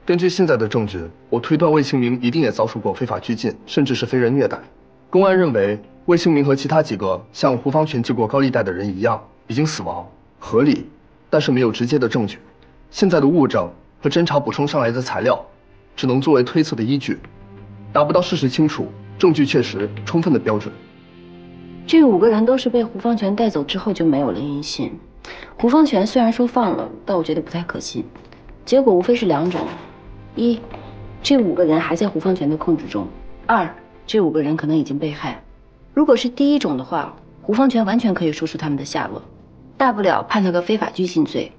根据现在的证据，我推断魏兴明一定也遭受过非法拘禁，甚至是非人虐待。公安认为，魏兴明和其他几个向胡方全借过高利贷的人一样，已经死亡，合理，但是没有直接的证据。现在的物证和侦查补充上来的材料，只能作为推测的依据，达不到事实清楚、证据确实、充分的标准。这5个人都是被胡方全带走之后就没有了音信。胡方全虽然说放了，但我觉得不太可信。结果无非是2种：一，这5个人还在胡方全的控制中；二，这5个人可能已经被害。如果是第一种的话，胡方全完全可以说出他们的下落，大不了判他个非法拘禁罪。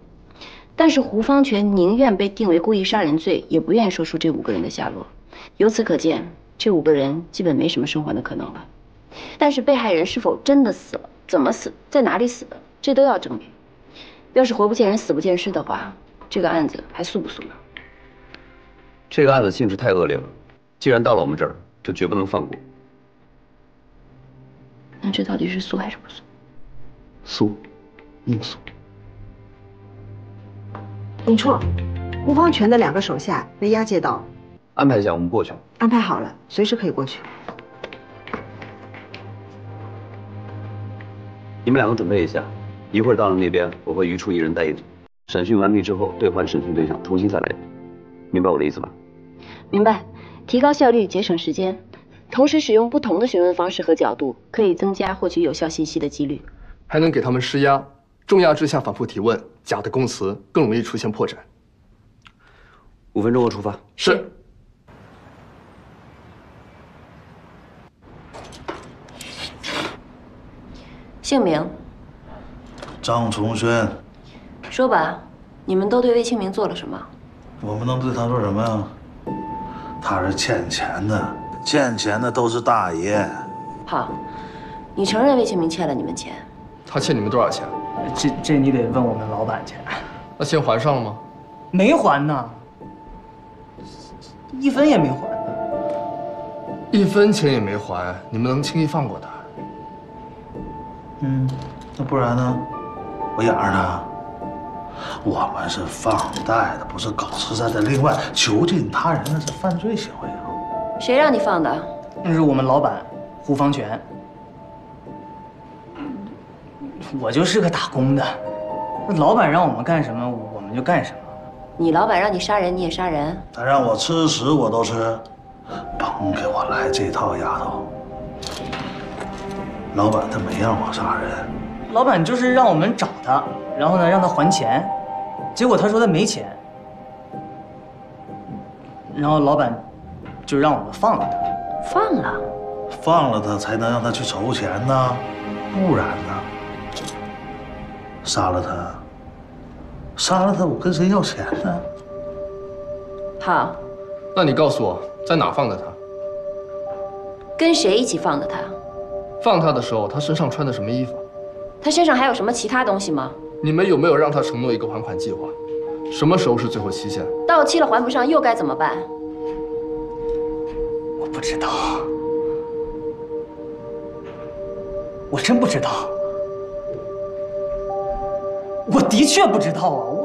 但是胡方全宁愿被定为故意杀人罪，也不愿意说出这5个人的下落。由此可见，这5个人基本没什么生还的可能了。但是被害人是否真的死了，怎么死，在哪里死的，这都要证明。要是活不见人，死不见尸的话，这个案子还诉不诉呢？这个案子性质太恶劣了，既然到了我们这儿，就绝不能放过。那这到底是诉还是不诉？诉，硬诉。林处，胡方全的2个手下被押解到，安排一下，我们过去。安排好了，随时可以过去。你们2个准备一下，一会儿到了那边，我会余处1人带一组。审讯完毕之后，兑换审讯对象，重新再来，明白我的意思吧？明白。提高效率，节省时间。同时使用不同的询问方式和角度，可以增加获取有效信息的几率。还能给他们施压，重压之下反复提问，假的供词更容易出现破绽。5分钟后出发。是。姓名？张崇轩。说吧，你们都对魏清明做了什么？我们能对他做什么呀？他是欠钱的，欠钱的都是大爷。好，你承认魏清明欠了你们钱？他欠你们多少钱？这你得问我们老板去。那钱还上了吗？没还呢，1分也没还。1分钱也没还，你们能轻易放过他？那不然呢？我养着他。我们是放贷的，不是搞慈善的。另外，囚禁他人那是犯罪行为啊！谁让你放的？那是我们老板胡方全。我就是个打工的，那老板让我们干什么，我们就干什么。你老板让你杀人，你也杀人？他让我吃屎，我都吃。甭给我来这套，丫头。老板他没让我杀人，老板就是让我们找他，然后呢让他还钱，结果他说他没钱，然后老板就让我们放了他。放了？放了他才能让他去筹钱呢，不然呢？杀了他，我跟谁要钱呢？好，那你告诉我，在哪放的他？跟谁一起放的他？放他的时候，他身上穿的什么衣服？他身上还有什么其他东西吗？你们有没有让他承诺一个还款计划？什么时候是最后期限？到期了还不上又该怎么办？我不知道，我真不知道，我的确不知道啊！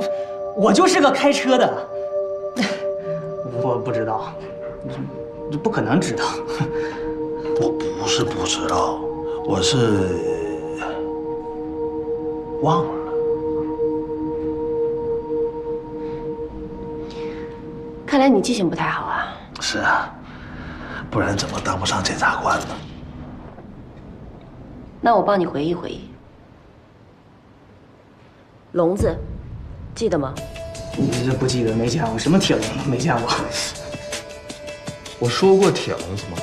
我就是个开车的，我不知道，这不可能知道。我不是不知道，我是忘了。看来你记性不太好啊。是啊，不然怎么当不上检察官呢？那我帮你回忆回忆。笼子，记得吗？你这不记得，没见过，什么铁笼没见过。我说过铁笼子吗？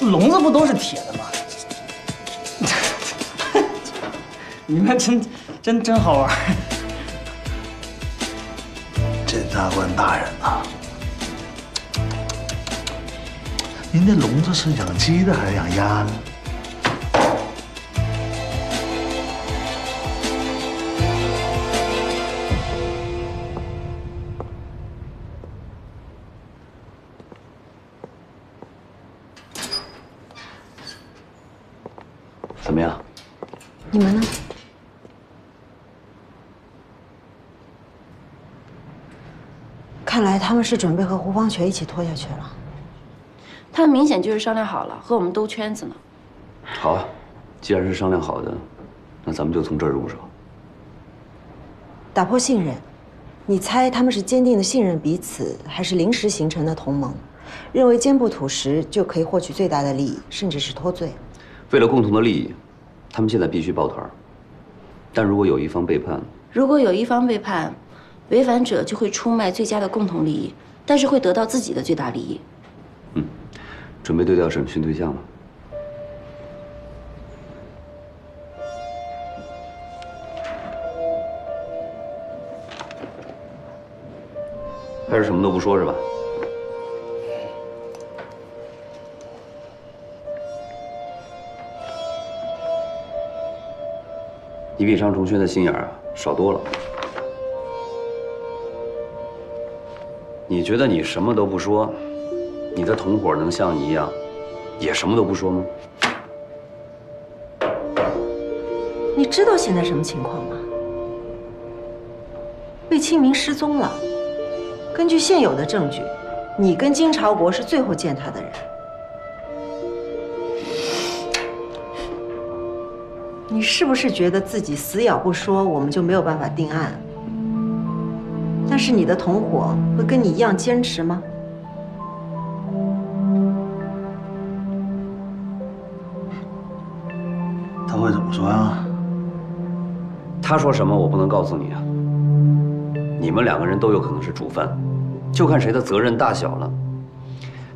笼子不都是铁的吗？你们真好玩。检察官大人呐，您这笼子是养鸡的还是养鸭呢？怎么样？你们呢？看来他们是准备和胡方全一起拖下去了。他们明显就是商量好了，和我们兜圈子呢。好啊，既然是商量好的，那咱们就从这儿入手。打破信任，你猜他们是坚定的信任彼此，还是临时形成的同盟？认为坚不吐实就可以获取最大的利益，甚至是脱罪？为了共同的利益，他们现在必须抱团。但如果有一方背叛，违反者就会出卖最佳的共同利益，但是会得到自己的最大利益。准备对调审讯对象了。还是什么都不说是吧？你比张崇轩的心眼儿少多了。你觉得你什么都不说，你的同伙能像你一样，也什么都不说吗？你知道现在什么情况吗？魏清明失踪了。根据现有的证据，你跟金朝国是最后见他的人。你是不是觉得自己死咬不说，我们就没有办法定案？但是你的同伙会跟你一样坚持吗？他会怎么说呀？他说什么我不能告诉你啊。你们2个人都有可能是主犯，就看谁的责任大小了。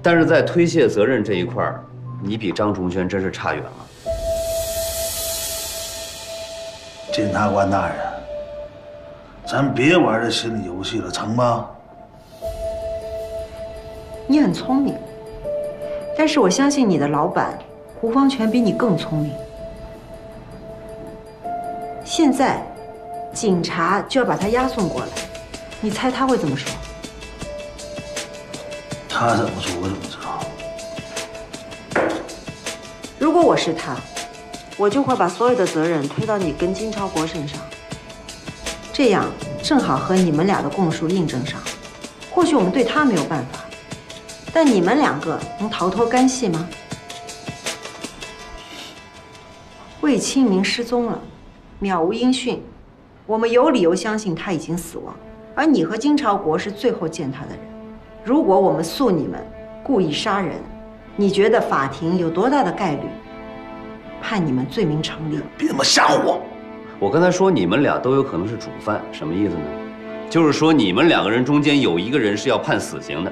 但是在推卸责任这一块儿，你比张崇轩真是差远了。检察官大人，咱别玩这心理游戏了，成吗？你很聪明，但是我相信你的老板胡方全比你更聪明。现在，警察就要把他押送过来，你猜他会怎么说？他怎么说，我怎么知道？如果我是他，我就会把所有的责任推到你跟金超国身上，这样正好和你们俩的供述印证上。或许我们对他没有办法，但你们2个能逃脱干系吗？魏清明失踪了，渺无音讯，我们有理由相信他已经死亡，而你和金朝国是最后见他的人。如果我们诉你们故意杀人，你觉得法庭有多大的概率判你们罪名成立？别他妈吓唬我！我刚才说你们俩都有可能是主犯，什么意思呢？就是说你们2个人中间有一个人是要判死刑的。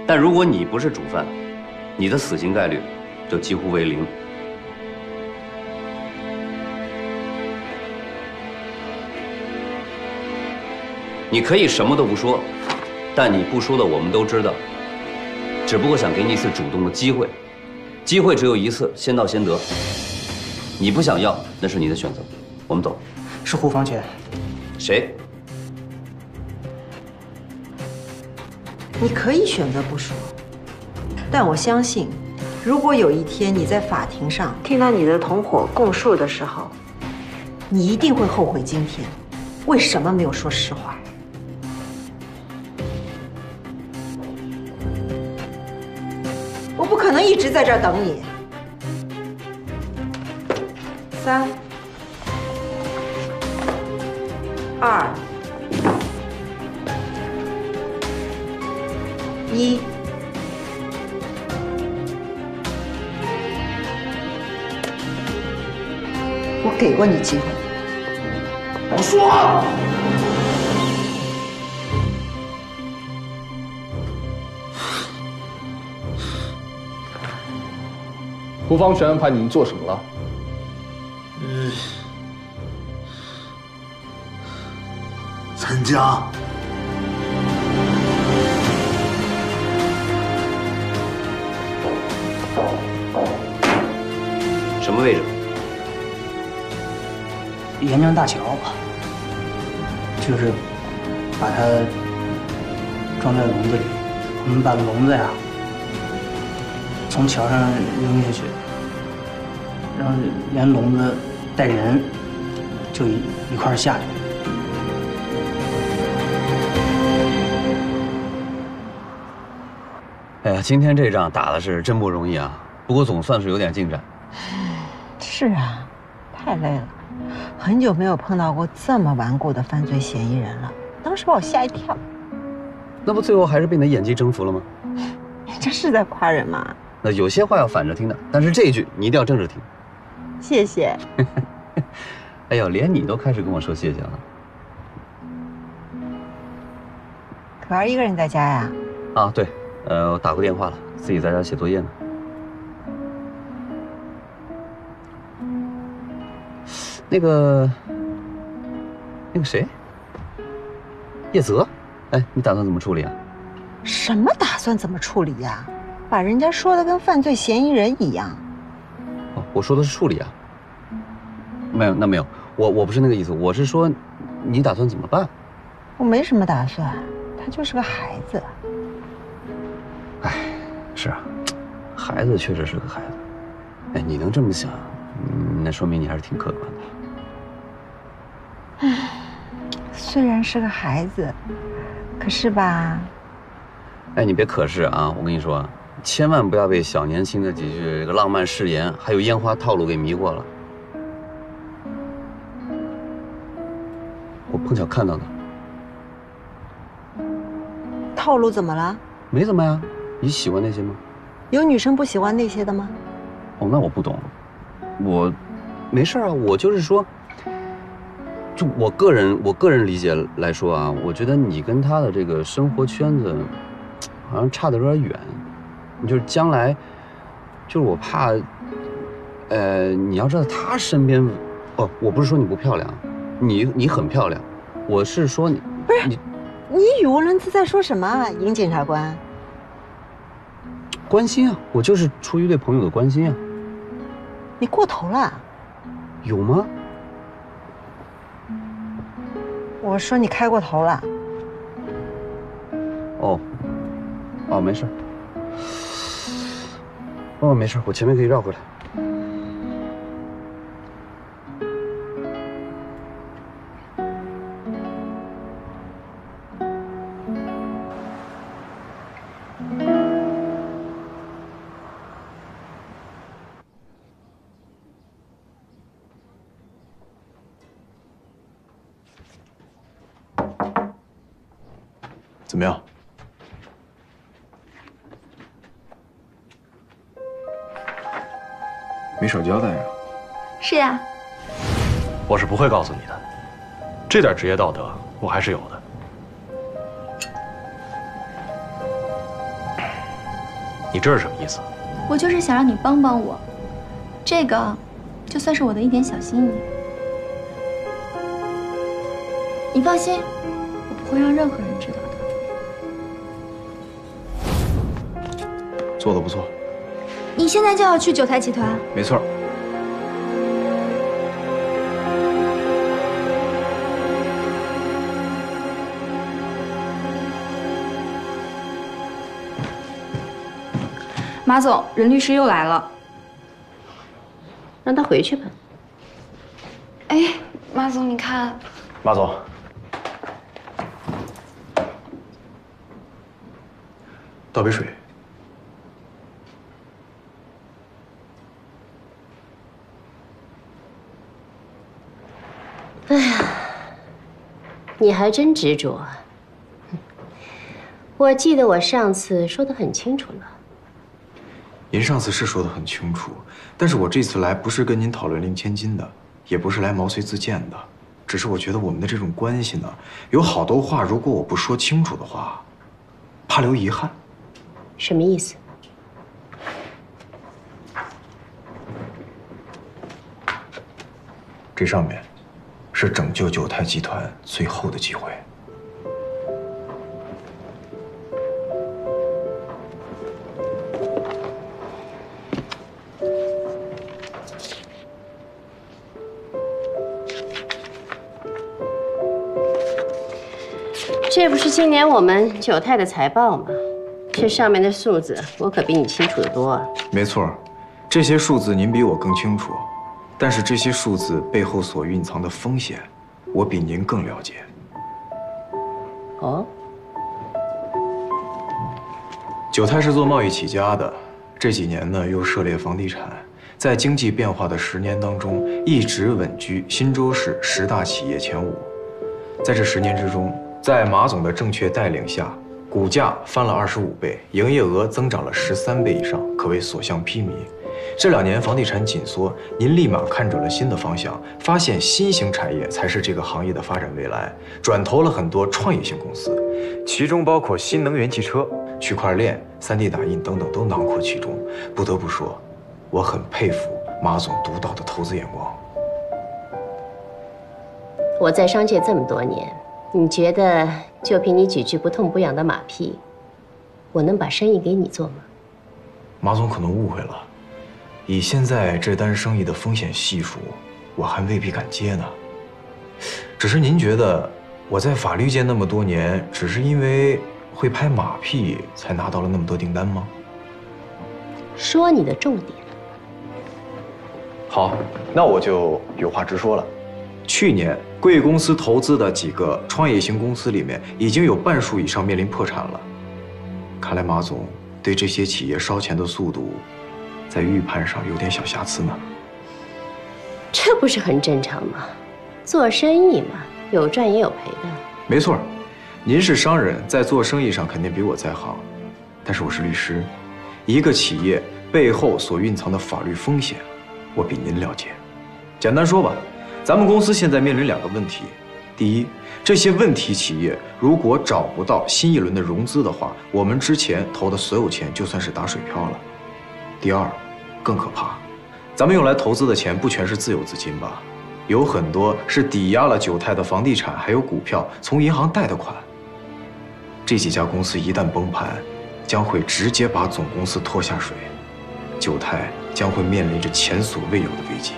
但如果你不是主犯，你的死刑概率就几乎为0。你可以什么都不说，但你不说的我们都知道。只不过想给你一次主动的机会，机会只有一次，先到先得。你不想要，那是你的选择。我们走。是胡方全。谁？你可以选择不说，但我相信，如果有一天你在法庭上听到你的同伙供述的时候，你一定会后悔今天为什么没有说实话。我不可能一直在这儿等你。3、2、1。我给过你机会。我说。胡方全安排你们做什么了？陈家。什么位置？沿江大桥，就是把它装在笼子里，我们把笼子呀从桥上扔下去，然后连笼子带人就一块儿下去。哎呀，今天这仗打的是真不容易啊！不过总算是有点进展。是啊，太累了，很久没有碰到过这么顽固的犯罪嫌疑人了，当时把我吓一跳。那不最后还是被你的演技征服了吗？你这是在夸人吗？那有些话要反着听的，但是这一句你一定要正着听。谢谢。哎呦，连你都开始跟我说谢谢了。可儿一个人在家呀？啊，对，我打过电话了，自己在家写作业呢。那个谁，叶泽，哎，你打算怎么处理啊？什么打算怎么处理呀？把人家说的跟犯罪嫌疑人一样。哦，我说的是处理啊。没有，那没有，我不是那个意思，我是说，你打算怎么办？我没什么打算，他就是个孩子。哎，是啊，孩子确实是个孩子。哎，你能这么想，那说明你还是挺客观的。唉，虽然是个孩子，可是吧……哎，你别可是啊！我跟你说，千万不要被小年轻的几句这个浪漫誓言，还有烟花套路给迷惑了。我碰巧看到的。套路怎么了？没怎么呀，你喜欢那些吗？有女生不喜欢那些的吗？哦，那我不懂，我没事啊，我就是说，就我个人理解来说啊，我觉得你跟他的这个生活圈子好像差得有点远，就是将来，就是我怕，你要知道他身边，哦，我不是说你不漂亮，你很漂亮，我是说你不是你语无伦次在说什么啊，尹检察官？关心啊，我就是出于对朋友的关心啊。你过头了。有吗？我说你开过头了。哦，没事。哦，没事，我前面可以绕回来。怎么样？没少交代啊。是呀。我是不会告诉你的，这点职业道德我还是有的。你这是什么意思？我就是想让你帮帮我，这个就算是我的一点小心意。你放心，我不会让任何人知道的。做得不错。你现在就要去九泰集团？没错。马总，任律师又来了，让他回去吧。哎，马总，你看，马总，倒杯水。哎呀，你还真执着啊！我记得我上次说得很清楚了。您上次是说得很清楚，但是我这次来不是跟您讨论令千金的，也不是来毛遂自荐的，只是我觉得我们的这种关系呢，有好多话如果我不说清楚的话，怕留遗憾。什么意思？这上面是拯救九泰集团最后的机会。这不是今年我们九泰的财报吗？这上面的数字我可比你清楚得多啊。没错，这些数字您比我更清楚，但是这些数字背后所蕴藏的风险，我比您更了解。哦，九泰是做贸易起家的，这几年呢又涉猎房地产，在经济变化的10年当中，一直稳居新州市10大企业前5。在这10年之中，在马总的正确带领下，股价翻了25倍，营业额增长了13倍以上，可谓所向披靡。这2年房地产紧缩，您立马看准了新的方向，发现新型产业才是这个行业的发展未来，转投了很多创业性公司，其中包括新能源汽车、区块链、3D 打印等等都囊括其中。不得不说，我很佩服马总独到的投资眼光。我在商界这么多年，你觉得就凭你几句不痛不痒的马屁，我能把生意给你做吗？马总可能误会了，以现在这单生意的风险系数，我还未必敢接呢。只是您觉得我在法律界那么多年，只是因为会拍马屁才拿到了那么多订单吗？说你的重点。好，那我就有话直说了。去年贵公司投资的几个创业型公司里面，已经有半数以上面临破产了。看来马总对这些企业烧钱的速度，在预判上有点小瑕疵呢。这不是很正常吗？做生意嘛，有赚也有赔的。没错，您是商人，在做生意上肯定比我在行，但是我是律师，一个企业背后所蕴藏的法律风险，我比您了解。简单说吧，咱们公司现在面临2个问题：第一，这些问题企业如果找不到新一轮的融资的话，我们之前投的所有钱就算是打水漂了；第二，更可怕，咱们用来投资的钱不全是自有资金吧？有很多是抵押了九泰的房地产还有股票，从银行贷的款。这几家公司一旦崩盘，将会直接把总公司拖下水，九泰将会面临着前所未有的危机。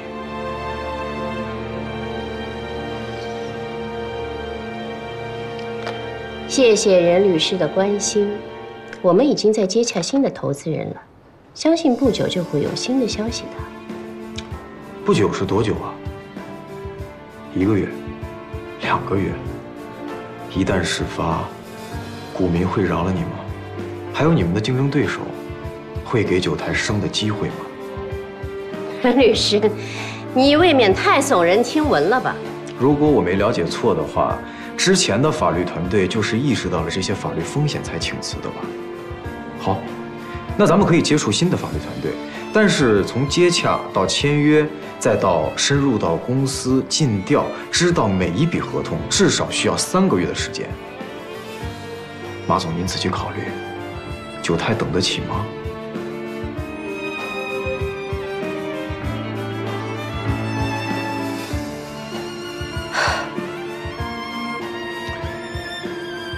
谢谢任律师的关心，我们已经在接洽新的投资人了，相信不久就会有新的消息的。不久是多久啊？1个月、2个月？一旦事发，股民会饶了你吗？还有你们的竞争对手，会给九泰生的机会吗？任律师，你未免太耸人听闻了吧？如果我没了解错的话，之前的法律团队就是意识到了这些法律风险才请辞的吧？好，那咱们可以接触新的法律团队，但是从接洽到签约，再到深入到公司尽调，知道每一笔合同，至少需要3个月的时间。马总，您自己考虑，九泰等得起吗？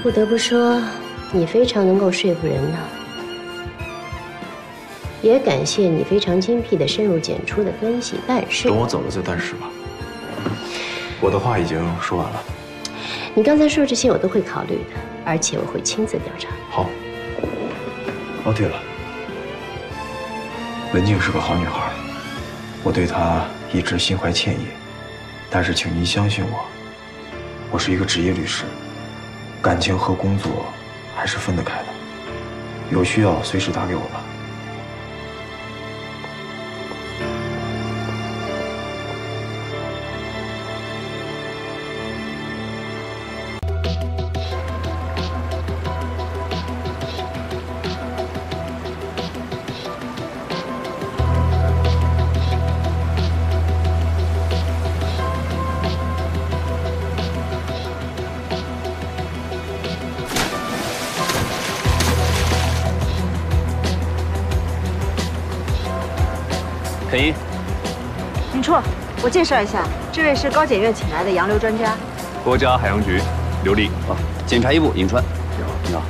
不得不说，你非常能够说服人呢。也感谢你非常精辟的深入浅出的分析，但是等我走了再但是吧。我的话已经说完了。你刚才说这些我都会考虑的，而且我会亲自调查。好。哦，对了，文静是个好女孩，我对她一直心怀歉意，但是请您相信我，我是一个职业律师，感情和工作还是分得开的。有需要随时打给我吧。肯一，宁绰，我介绍一下，这位是高检院请来的洋流专家。国家海洋局刘丽。啊，检察一部尹川。你好。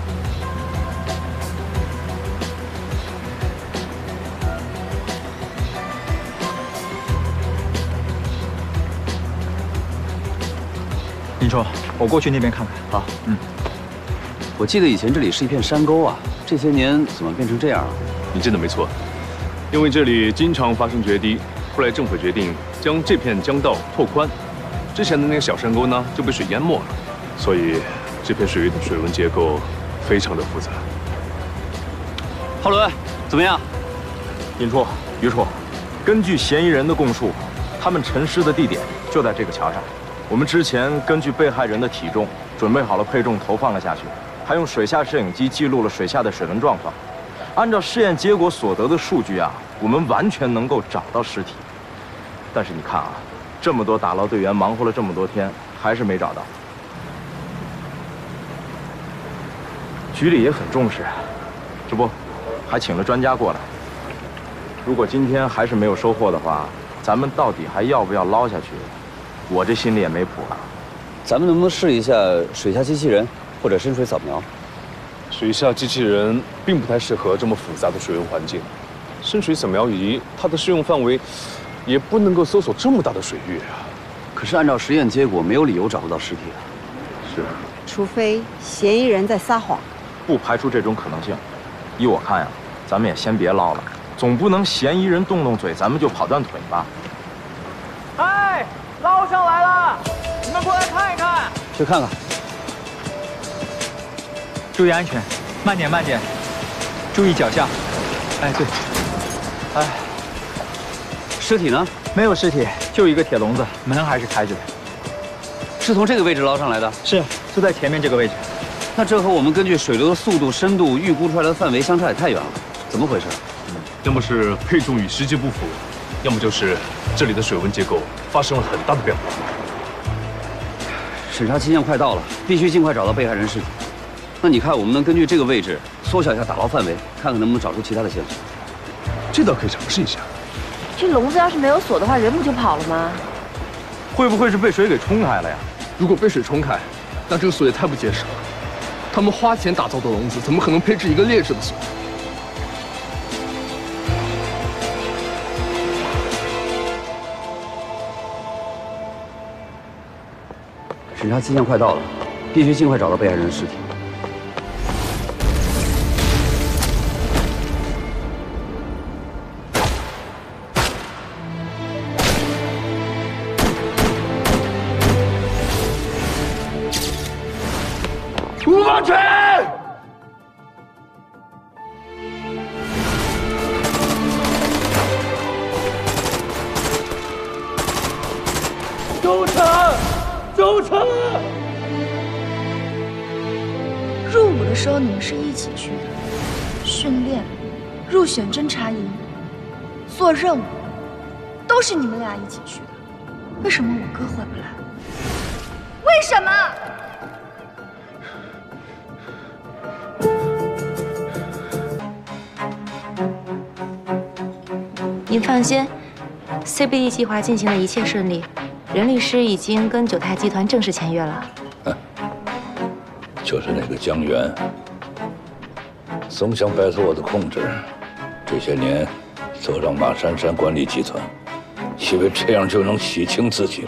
宁绰，我过去那边看看。好，我记得以前这里是一片山沟啊，这些年怎么变成这样了？你真的没错，因为这里经常发生决堤，后来政府决定将这片江道拓宽，之前的那个小山沟呢就被水淹没了，所以这片水域的水文结构非常的复杂。浩伦，怎么样？尹绰、于绰，根据嫌疑人的供述，他们沉尸的地点就在这个桥上。我们之前根据被害人的体重，准备好了配重投放了下去，还用水下摄影机记录了水下的水文状况。按照试验结果所得的数据啊，我们完全能够找到尸体。但是你看啊，这么多打捞队员忙活了这么多天，还是没找到。局里也很重视，这不，还请了专家过来。如果今天还是没有收获的话，咱们到底还要不要捞下去？我这心里也没谱了。咱们能不能试一下水下机器人或者深水扫描？水下机器人并不太适合这么复杂的水文环境，深水扫描仪它的适用范围也不能够搜索这么大的水域啊。可是按照实验结果，没有理由找不到尸体啊。是，除非嫌疑人在撒谎。不排除这种可能性。依我看呀，咱们也先别捞了，总不能嫌疑人动嘴，咱们就跑断腿吧。哎，捞上来了，你们过来看一看。去看看。注意安全，慢点慢点，注意脚下。哎，对，哎，尸体呢？没有尸体，就一个铁笼子，门还是开着的。是从这个位置捞上来的？是，就在前面这个位置。那这和我们根据水流的速度、深度预估出来的范围相差也太远了，怎么回事？要么是配重与实际不符，要么就是这里的水温结构发生了很大的变化。审查期限快到了，必须尽快找到被害人尸体。那你看，我们能根据这个位置缩小一下打捞范围，看看能不能找出其他的线索。这倒可以尝试一下。这笼子要是没有锁的话，人不就跑了吗？会不会是被水给冲开了呀？如果被水冲开，那这个锁也太不结实了。他们花钱打造的笼子，怎么可能配置一个劣质的锁？审查期限快到了，必须尽快找到被害人的尸体。吴方全，周成，周成。入伍的时候你们是一起去的，训练、入选侦察营、做任务，都是你们俩一起去的。为什么我哥回不来？为什么？您放心 ，CBD 计划进行的一切顺利，任律师已经跟九泰集团正式签约了。就是那个江源，总想摆脱我的控制，这些年都让马珊珊管理集团，以为这样就能洗清自己。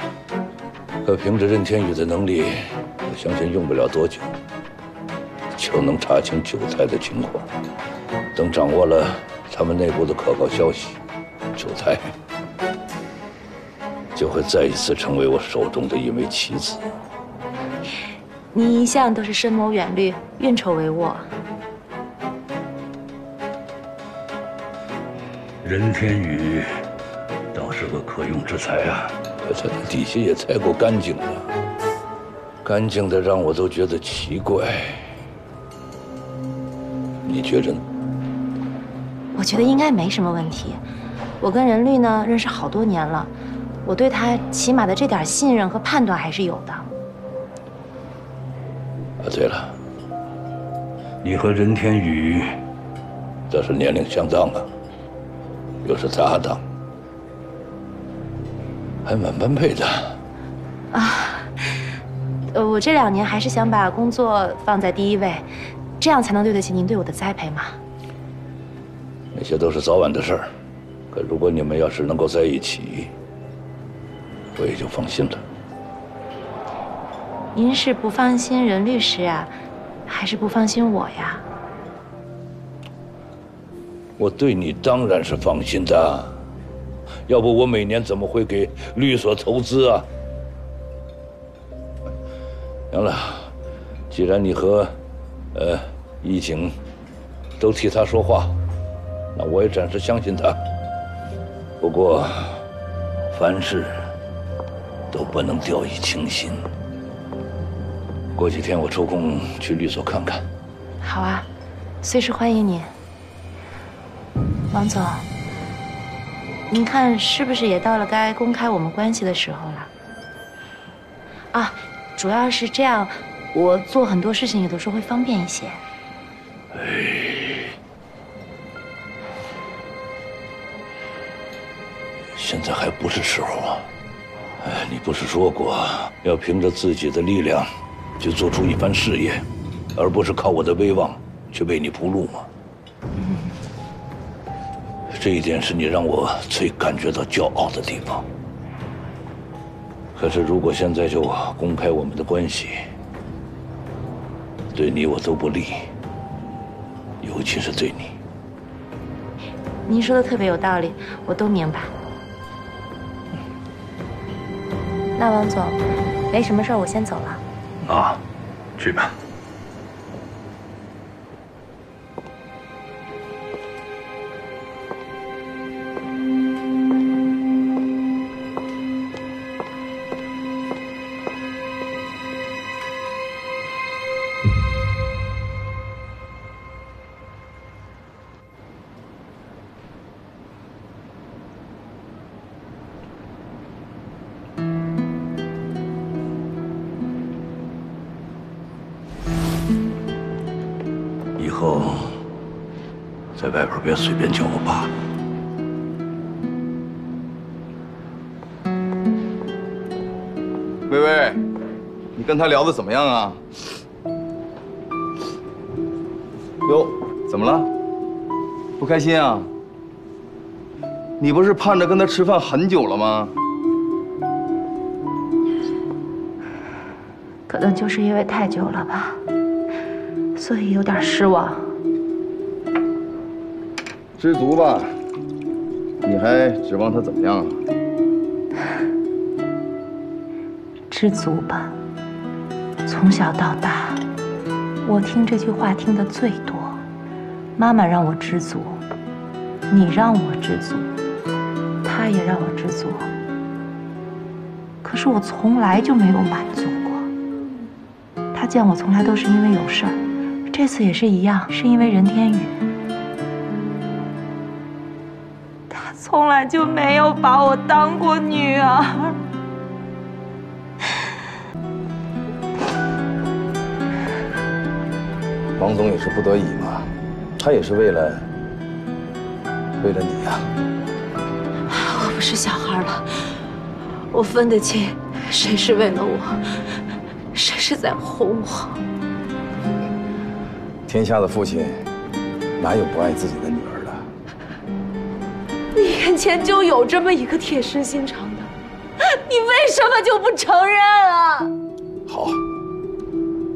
可凭着任天宇的能力，我相信用不了多久，就能查清九泰的情况。等掌握了他们内部的可靠消息，九泰就会再一次成为我手中的一枚棋子。您一向都是深谋远虑、运筹帷幄。任天宇倒是个可用之才啊，可他的底细也太过干净了，干净的让我都觉得奇怪。你觉着呢？我觉得应该没什么问题。我跟任律呢认识好多年了，我对他起码的这点信任和判断还是有的。啊，对了，你和任天宇倒是年龄相当啊，又是搭档，还蛮般配的。啊，我这2年还是想把工作放在第一位，这样才能对得起您对我的栽培嘛。那些都是早晚的事儿，可如果你们要是能够在一起，我也就放心了。您是不放心任律师啊，还是不放心我呀？我对你当然是放心的，要不我每年怎么会给律所投资啊？行了，既然你和一景都替他说话，那我也暂时相信他。不过，凡事都不能掉以轻心。过几天我抽空去律所看看。好啊，随时欢迎您。王总，您看是不是也到了该公开我们关系的时候了？啊，主要是这样，我做很多事情也都是会方便一些。现在还不是时候啊！你不是说过要凭着自己的力量去做出一番事业，而不是靠我的威望去为你铺路吗？这一点是你让我最感觉到骄傲的地方。可是如果现在就公开我们的关系，对你我都不利，尤其是对你。您说的特别有道理，我都明白。那王总，没什么事儿，我先走了。啊，去吧。以后在外边别随便叫我爸。薇薇，你跟他聊得怎么样啊？哟，怎么了？不开心啊？你不是盼着跟他吃饭很久了吗？可能就是因为太久了吧，所以有点失望。知足吧，你还指望他怎么样啊？知足吧。从小到大，我听这句话听得最多。妈妈让我知足，你让我知足，他也让我知足。可是我从来就没有满足过。他见我从来都是因为有事儿，这次也是一样，是因为任天宇。他从来就没有把我当过女儿。王总也是不得已嘛，他也是为了你呀。我不是小孩了，我分得清谁是为了我，谁是在哄我。天下的父亲哪有不爱自己的女儿的？你眼前就有这么一个铁石心肠的，你为什么就不承认啊？好，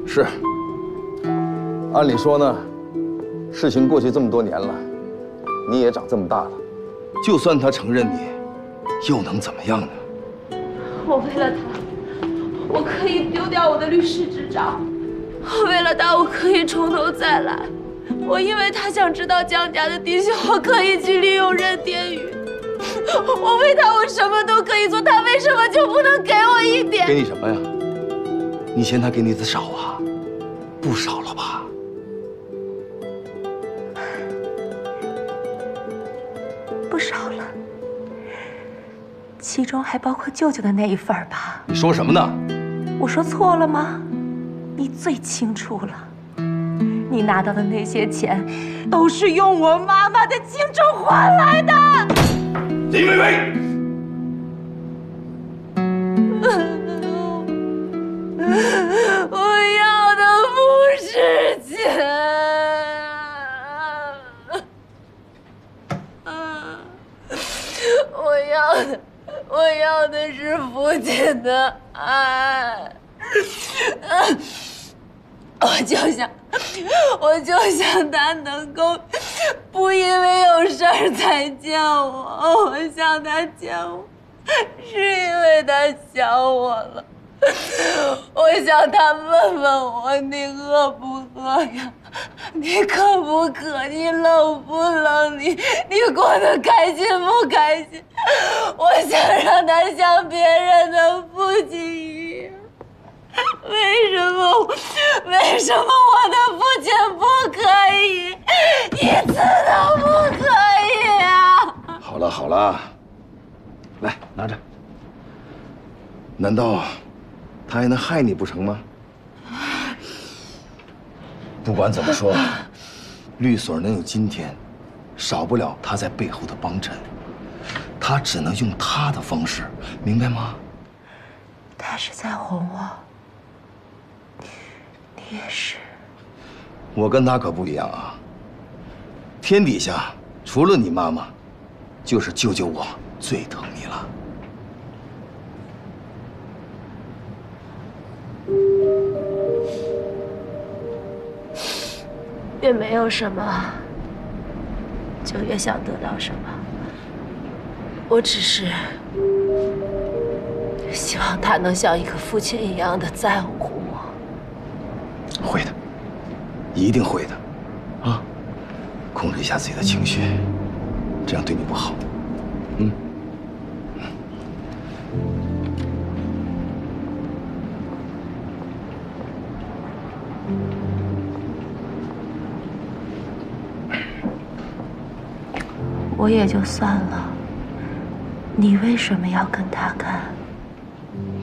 是。按理说呢，事情过去这么多年了，你也长这么大了，就算他承认你，又能怎么样呢？我为了他，我可以丢掉我的律师执照；我为了他，我可以从头再来；我因为他想知道江家的底细，我可以去利用任天宇；我为他，我什么都可以做，他为什么就不能给我一点？给你什么呀？你嫌他给你的少啊？不少了吧？不少了，其中还包括舅舅的那一份吧？你说什么呢？我说错了吗？你最清楚了。你拿到的那些钱，都是用我妈妈的青春换来的。李薇薇，我要的不是钱。我要的是父亲的爱。我就想他能够不因为有事儿才见我。我想他见我，是因为他想我了。我想他问问我，你饿不饿呀？你渴不渴？你冷不冷？你过得开心不开心？我想让他像别人的父亲一样。为什么我的父亲不可以？一次都不可以啊！好了好了，来拿着。难道他还能害你不成吗？不管怎么说，律所能有今天，少不了他在背后的帮衬。他只能用他的方式，明白吗？他是在哄我，你也是。我跟他可不一样啊。天底下除了你妈妈，就是舅舅我最疼你了。越没有什么，就越想得到什么。我只是希望他能像一个父亲一样的在乎我。会的，一定会的，啊！控制一下自己的情绪，这样对你不好。嗯。我也就算了，你为什么要跟他干？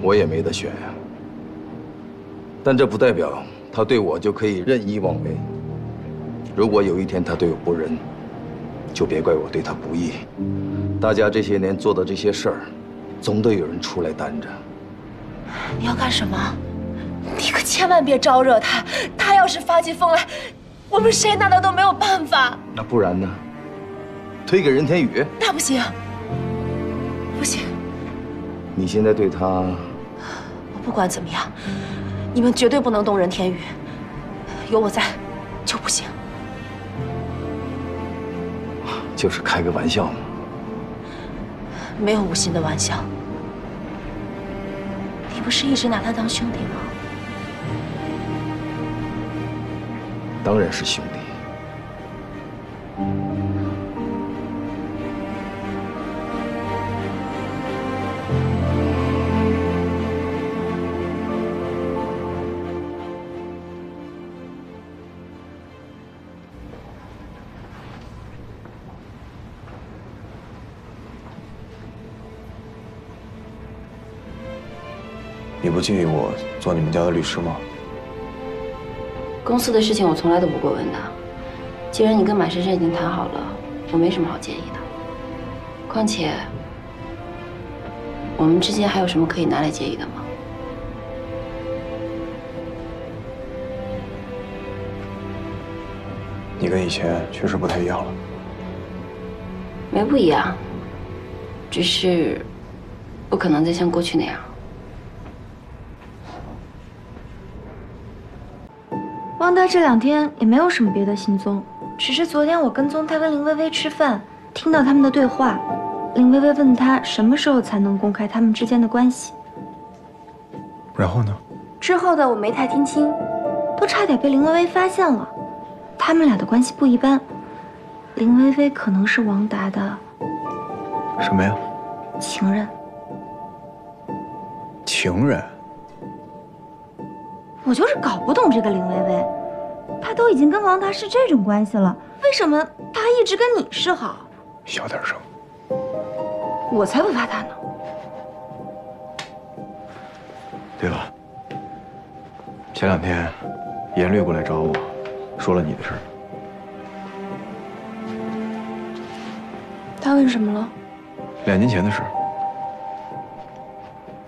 我也没得选呀。但这不代表他对我就可以任意妄为。如果有一天他对我不仁，就别怪我对他不义。大家这些年做的这些事儿，总得有人出来担着。你要干什么？你可千万别招惹他，他要是发起疯来，我们谁难道都没有办法？那不然呢？推给任天宇？那不行，不行！你现在对他……我不管怎么样，你们绝对不能动任天宇，有我在，就不行。就是开个玩笑嘛。没有无心的玩笑。你不是一直拿他当兄弟吗？当然是兄弟。你不介意我做你们家的律师吗？公司的事情我从来都不过问的。既然你跟马珊珊已经谈好了，我没什么好介意的。况且，我们之间还有什么可以拿来介意的吗？你跟以前确实不太一样了。没不一样，只是不可能再像过去那样。汪达这2天也没有什么别的行踪，只是昨天我跟踪他跟林薇薇吃饭，听到他们的对话。林薇薇问他什么时候才能公开他们之间的关系，然后呢？之后的我没太听清，都差点被林薇薇发现了。他们俩的关系不一般，林薇薇可能是王达的什么呀？情人。情人？我就是搞不懂这个林薇薇，她都已经跟王达是这种关系了，为什么她一直跟你示好？小点声。我才不怕她呢。对了，前2天严略过来找我，说了你的事儿。他问什么了2年前的事儿，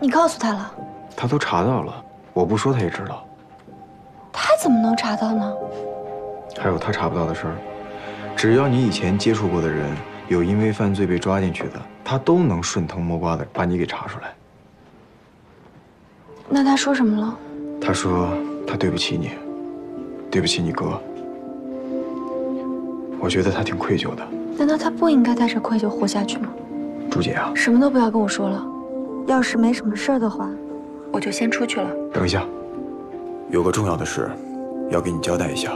你告诉他了？他都查到了，我不说他也知道。他怎么能查到呢？还有他查不到的事儿，只要你以前接触过的人有因为犯罪被抓进去的，他都能顺藤摸瓜的把你给查出来。那他说什么了？他说他对不起你，对不起你哥。我觉得他挺愧疚的。难道他不应该带着愧疚活下去吗？朱姐啊，什么都不要跟我说了，要是没什么事儿的话，我就先出去了。等一下，有个重要的事要给你交代一下。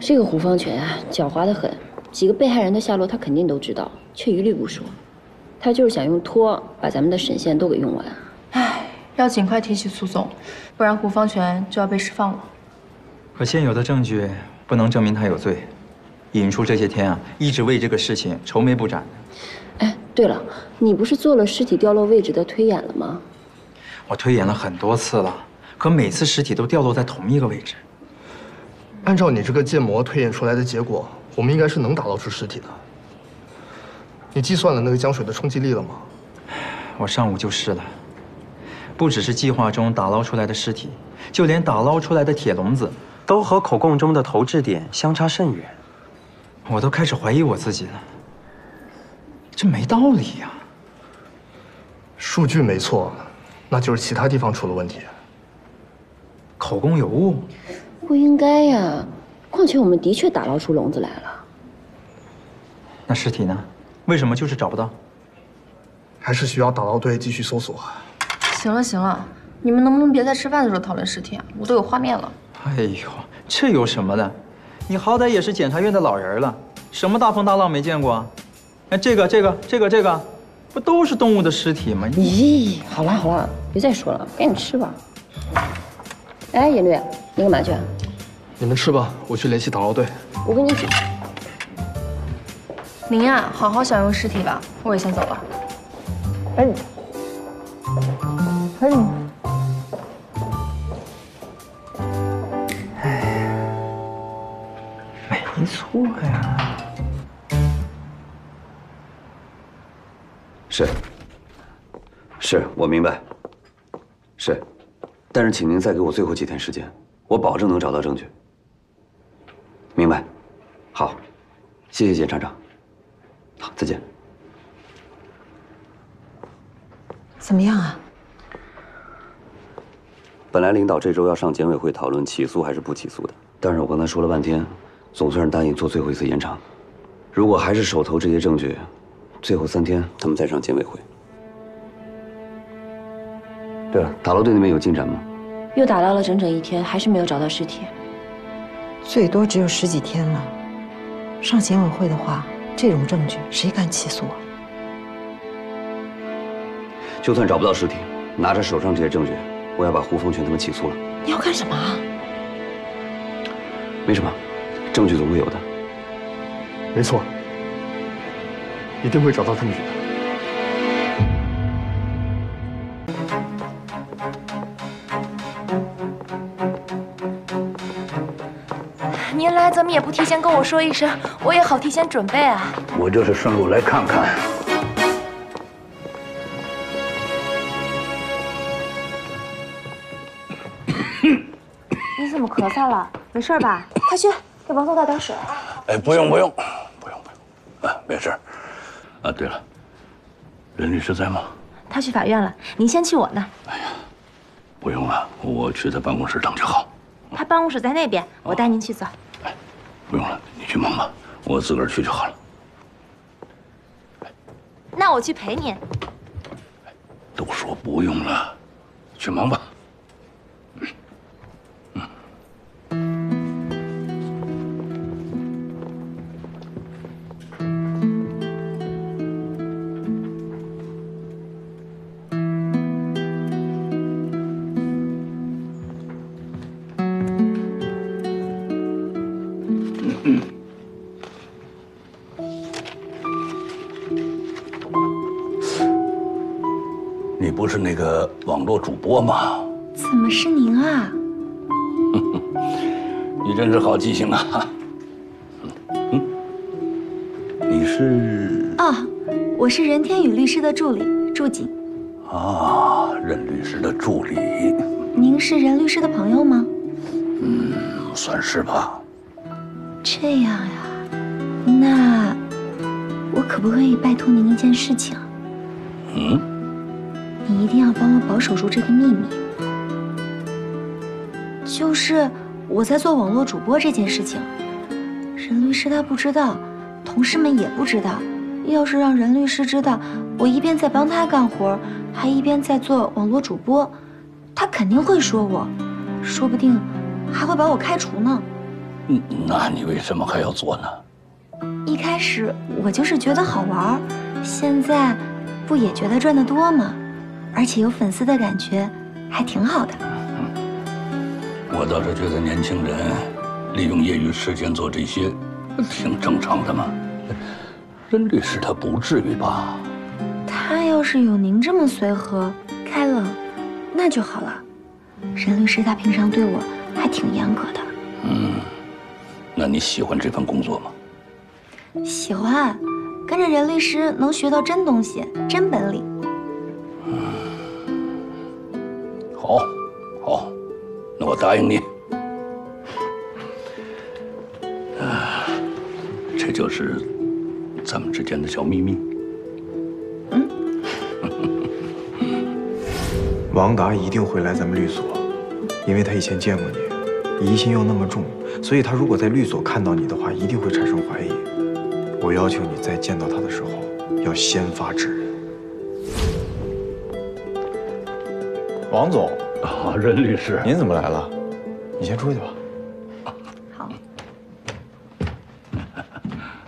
这个胡方全啊，狡猾得很，几个被害人的下落他肯定都知道，却一律不说。他就是想用拖把咱们的审线都给用完。唉，要尽快提起诉讼，不然胡方全就要被释放了。可现有的证据不能证明他有罪。尹叔这些天啊，一直为这个事情愁眉不展的。哎，对了，你不是做了尸体掉落位置的推演了吗？我推演了很多次了，可每次尸体都掉落在同一个位置。按照你这个建模推演出来的结果，我们应该是能打捞出尸体的。你计算了那个江水的冲击力了吗？我上午就试了，不只是计划中打捞出来的尸体，就连打捞出来的铁笼子，都和口供中的投掷点相差甚远。我都开始怀疑我自己了，这没道理呀。数据没错，那就是其他地方出了问题。口供有误？不应该呀，况且我们的确打捞出笼子来了。那尸体呢？为什么就是找不到？还是需要打捞队继续搜索。行了行了，你们能不能别在吃饭的时候讨论尸体啊？我都有画面了。哎呦，这有什么的？你好歹也是检察院的老人了，什么大风大浪没见过啊？哎，这个，不都是动物的尸体吗？咦，好了好了，别再说了，赶紧吃吧。哎，颜律，你干嘛去？你们吃吧，我去联系打捞队。我跟你一起。您呀，好好享用尸体吧，我也先走了。没错呀。是，我明白。是，但是请您再给我最后几天时间，我保证能找到证据。明白。好，谢谢检察长。好，再见。怎么样啊？本来领导这周要上检委会讨论起诉还是不起诉的，但是我刚才说了半天，总算是答应做最后一次延长。如果还是手头这些证据，最后3天他们再上检委会。对了，打捞队那边有进展吗？又打捞了整整1天，还是没有找到尸体。最多只有10几天了。上检委会的话，这种证据谁敢起诉啊？就算找不到尸体，拿着手上这些证据，我要把胡凤全他们起诉了。你要干什么啊？没什么，证据总会有的。没错，一定会找到证据的。您来怎么也不提前跟我说一声，我也好提前准备啊。我就是顺路来看看。你怎么咳嗽了？没事吧？快去给王总倒点水。哎，不用，没事。啊，对了，任律师在吗？他去法院了，您先去我那儿。不用了，我去他办公室等就好。他办公室在那边，我带您去走。不用了，你去忙吧，我自个儿去就好了。那我去陪您。都说不用了，去忙吧。你不是那个网络主播吗？怎么是您啊？你真是好记性啊！你是？哦，我是任天宇律师的助理祝锦。啊，任律师的助理。您是任律师的朋友吗？算是吧。这样呀，那我可不可以拜托您一件事情？你一定要帮我保守住这个秘密。就是我在做网络主播这件事情，任律师他不知道，同事们也不知道。要是让任律师知道我一边在帮他干活，还一边在做网络主播，他肯定会说我，说不定还会把我开除呢。那你为什么还要做呢？一开始我就是觉得好玩，现在不也觉得赚得多吗？而且有粉丝的感觉还挺好的。我倒是觉得年轻人利用业余时间做这些，挺正常的嘛。任律师他不至于吧？他要是有您这么随和开朗，那就好了。任律师他平常对我还挺严格的。那你喜欢这份工作吗？喜欢，跟着任律师能学到真东西、真本领。好，那我答应你。这就是咱们之间的小秘密。王达一定会来咱们律所，因为他以前见过你，疑心又那么重，所以他如果在律所看到你的话，一定会产生怀疑。我要求你在见到他的时候，要先发制人。王总，任律师，您怎么来了？你先出去吧。好。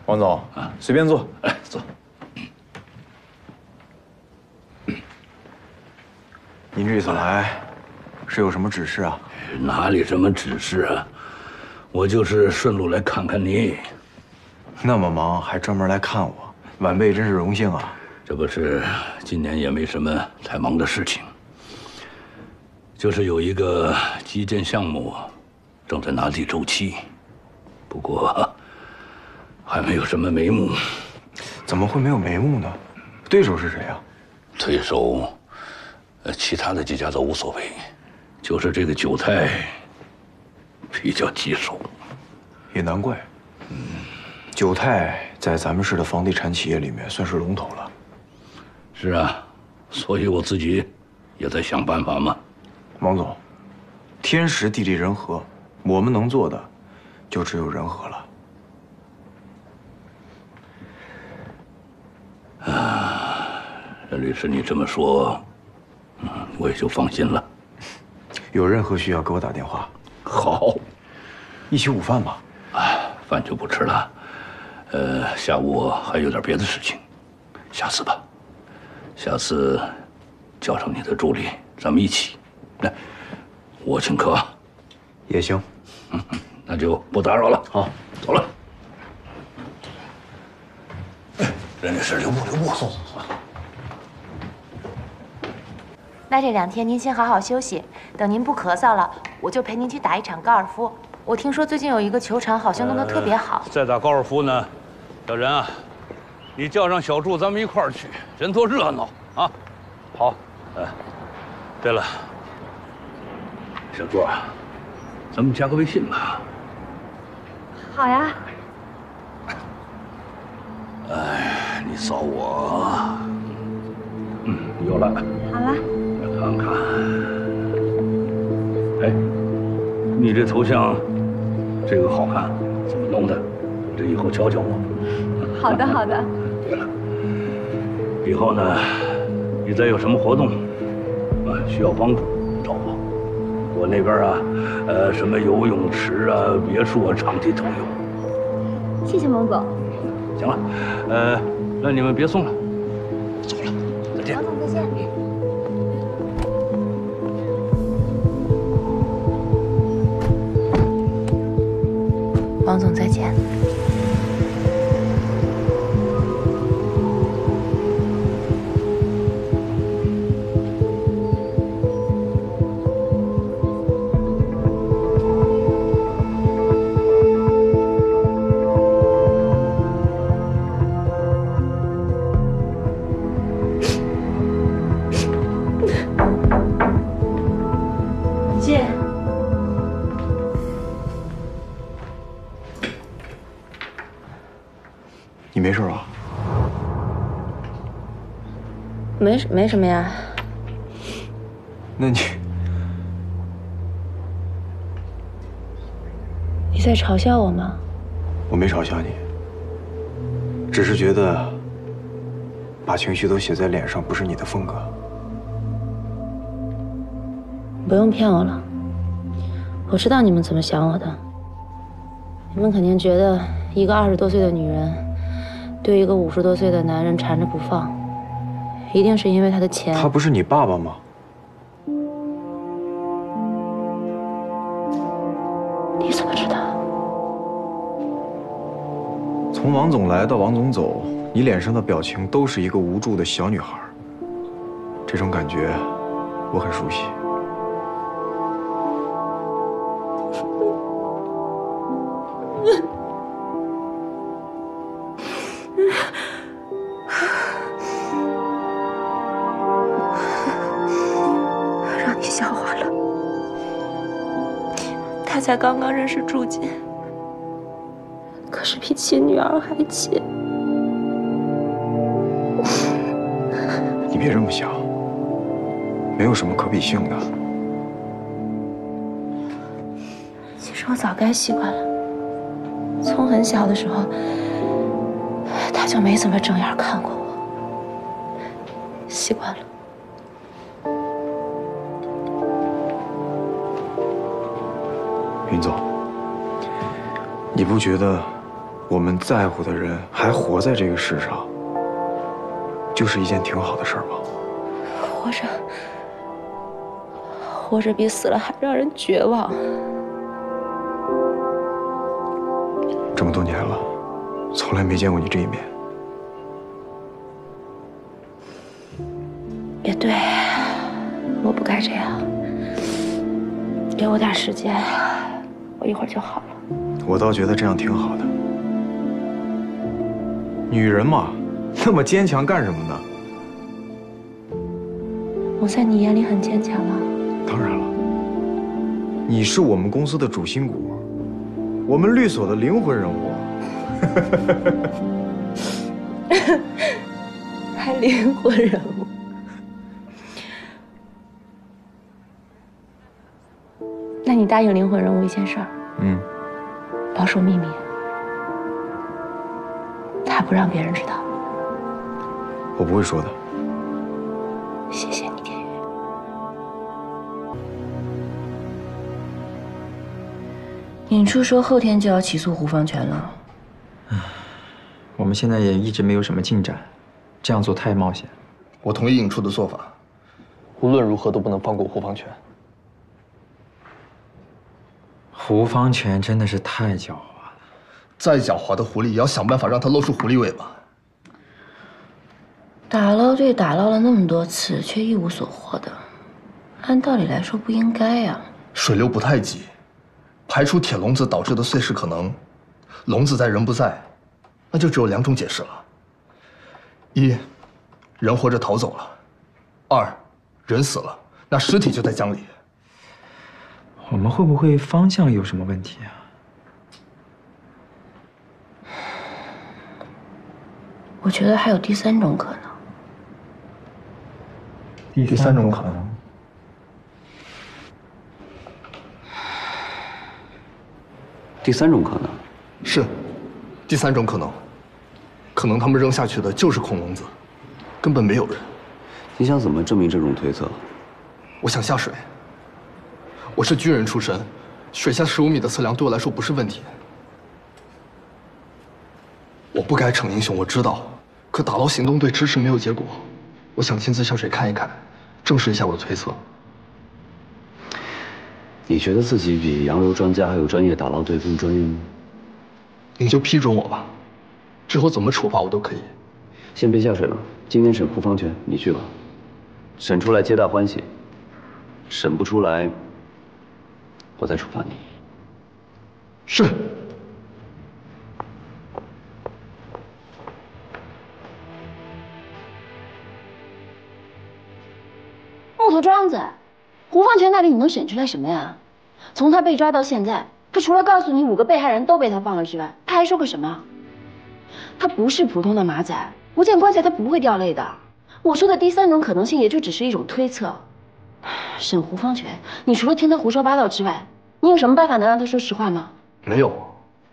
王总，随便坐。坐。您这次来是有什么指示啊？哪里什么指示啊？我就是顺路来看看你。那么忙还专门来看我，晚辈真是荣幸啊。这不是今年也没什么太忙的事情，就是有一个基建项目正在拿地周期，不过还没有什么眉目。怎么会没有眉目呢？对手是谁啊？对手，其他的几家都无所谓，就是这个九泰比较棘手。也难怪，九泰在咱们市的房地产企业里面算是龙头了。是啊，所以我自己也在想办法嘛。王总，天时地利人和，我们能做的就只有人和了。任律师，你这么说，我也就放心了。有任何需要给我打电话。好，一起午饭吧。饭就不吃了。下午我还有点别的事情，下次吧。下次叫上你的助理，咱们一起。来，我请客。也行。那就不打扰了。好，走了。任律师，留步，留步。走。那这2天您先好好休息，等您不咳嗽了，我就陪您去打一场高尔夫。我听说最近有一个球场好像弄得特别好。再打高尔夫呢，小任啊，你叫上小祝，咱们一块儿去，人多热闹啊！好，对了，小祝啊，咱们加个微信吧。好呀。哎，你扫我，有了。好了。看看，哎，你这头像，这个好看，怎么弄的？这以后教教我。好的，好的。对了，以后呢，你再有什么活动，需要帮助，找我。我那边啊，什么游泳池啊、别墅啊、场地都有。谢谢孟总。行了，那你们别送了，走了，再见。王总，再见。王总，再见。姐。你没事吧？没什么呀。那你在嘲笑我吗？我没嘲笑你，只是觉得把情绪都写在脸上不是你的风格。不用骗我了，我知道你们怎么想我的。你们肯定觉得一个20多岁的女人对一个50多岁的男人缠着不放，一定是因为他的钱。他不是你爸爸吗？你怎么知道？从王总来到王总走，你脸上的表情都是一个无助的小女孩。这种感觉我很熟悉。让你笑话了。他才刚刚认识祝锦，可是比亲女儿还亲。你别这么想，没有什么可比性的。其实我早该习惯了，从很小的时候，他就没怎么正眼看过我，习惯了。云总，你不觉得我们在乎的人还活在这个世上，就是一件挺好的事儿吗？活着活着比死了还让人绝望。这么多年了，从来没见过你这一面。也对，我不该这样。给我点时间，我一会儿就好了。我倒觉得这样挺好的。女人嘛，那么坚强干什么呢？我在你眼里很坚强吗？当然了，你是我们公司的主心骨，我们律所的灵魂人物。还灵魂人物？那你答应灵魂人物一件事儿，保守秘密，他不让别人知道。我不会说的。谢谢你，天宇。尹处说后天就要起诉胡方全了。我们现在也一直没有什么进展，这样做太冒险。我同意尹处的做法，无论如何都不能放过胡方全。胡方全真的是太狡猾了，再狡猾的狐狸也要想办法让他露出狐狸尾巴。打捞队打捞了那么多次，却一无所获的，按道理来说不应该呀。水流不太急，排除铁笼子导致的碎尸可能，笼子在人不在，那就只有2种解释了：一，人活着逃走了；二，人死了，那尸体就在江里。我们会不会方向有什么问题啊？我觉得还有第3种可能。第3种可能，第3种可能是第3种可能，可能他们扔下去的就是空笼子，根本没有人。你想怎么证明这种推测？我想下水。我是军人出身，水下15米的测量对我来说不是问题。我不该逞英雄，我知道，可打捞行动队迟迟没有结果，我想亲自下水看一看，证实一下我的推测。你觉得自己比洋流专家还有专业打捞队更专业吗？你就批准我吧，之后怎么处罚我都可以。先别下水了，今天审胡方全，你去吧。审出来皆大欢喜，审不出来，我再处罚你。是。木头桩子，胡方全那里你能审出来什么呀？从他被抓到现在，他除了告诉你5个被害人都被他放了之外，他还说过什么？他不是普通的马仔，不见棺材他不会掉泪的。我说的第3种可能性也就只是一种推测。审胡方全，你除了听他胡说八道之外，你有什么办法能让他说实话吗？没有。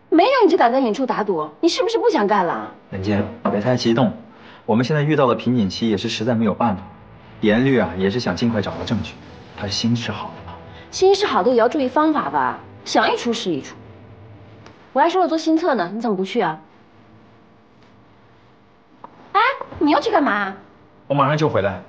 没有你就敢跟尹处打赌？你是不是不想干了？冷静，别太激动。我们现在遇到的瓶颈期也是实在没有办法。严律啊，也是想尽快找到证据，他是心是好的。心是好的也要注意方法吧，想一出是一出。我还说了做新测呢，你怎么不去啊？哎，你要去干嘛？我马上就回来。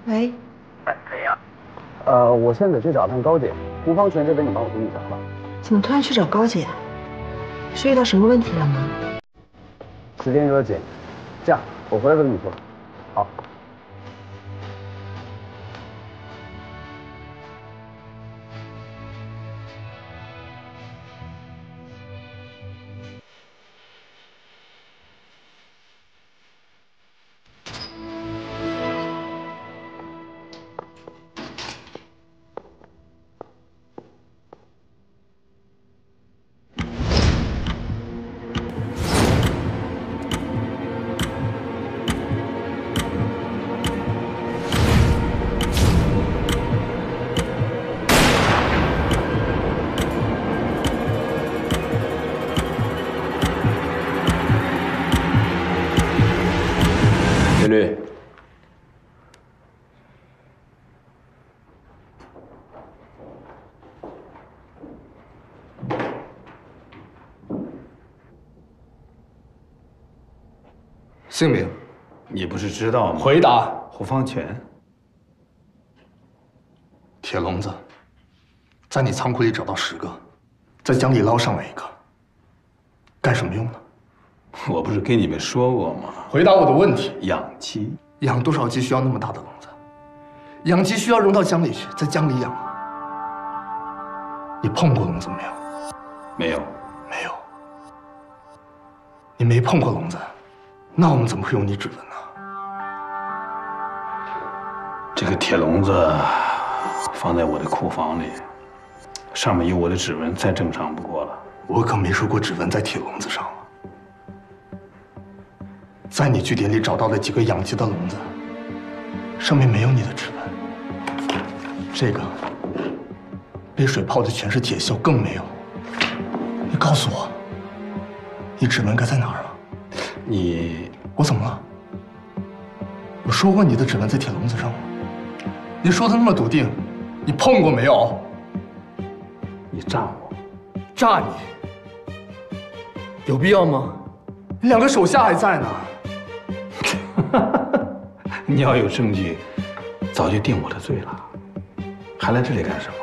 喂，谁呀？我现在得去找趟高姐，胡方全这边你帮我处理一下吧。怎么突然去找高姐？是遇到什么问题了吗？时间有点紧，这样我回来再跟你说。好。叶律，姓名？你不是知道吗？回答。胡方全。铁笼子，在你仓库里找到10个，在江里捞上来1个，干什么用的？我不是跟你们说过吗？回答我的问题。养鸡。养多少鸡需要那么大的笼子？养鸡需要扔到江里去，在江里养啊。你碰过笼子没有？没有。没有。你没碰过笼子，那我们怎么会有你指纹呢？这个铁笼子放在我的库房里，上面有我的指纹，再正常不过了。我可没说过指纹在铁笼子上啊。在你据点里找到的几个养鸡的笼子，上面没有你的指纹。这个被水泡的全是铁锈，更没有。你告诉我，你指纹该在哪儿啊？我怎么了？我说过你的指纹在铁笼子上吗？你说的那么笃定，你碰过没有？你炸我？炸你？有必要吗？你2个手下还在呢。你要有证据，早就定我的罪了，还来这里干什么？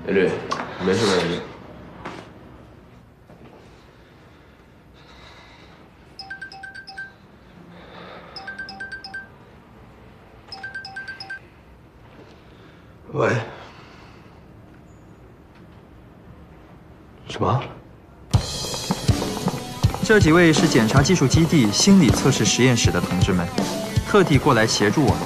叶律，没事没事。喂，什么？这几位是检察技术基地心理测试实验室的同志们，特地过来协助我们。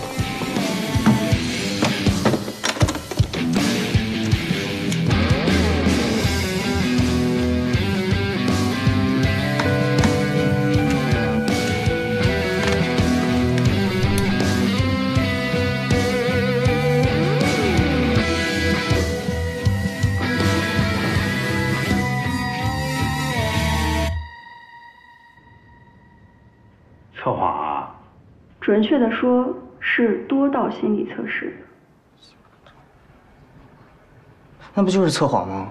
测谎啊？准确的说是多道心理测试。那不就是测谎吗？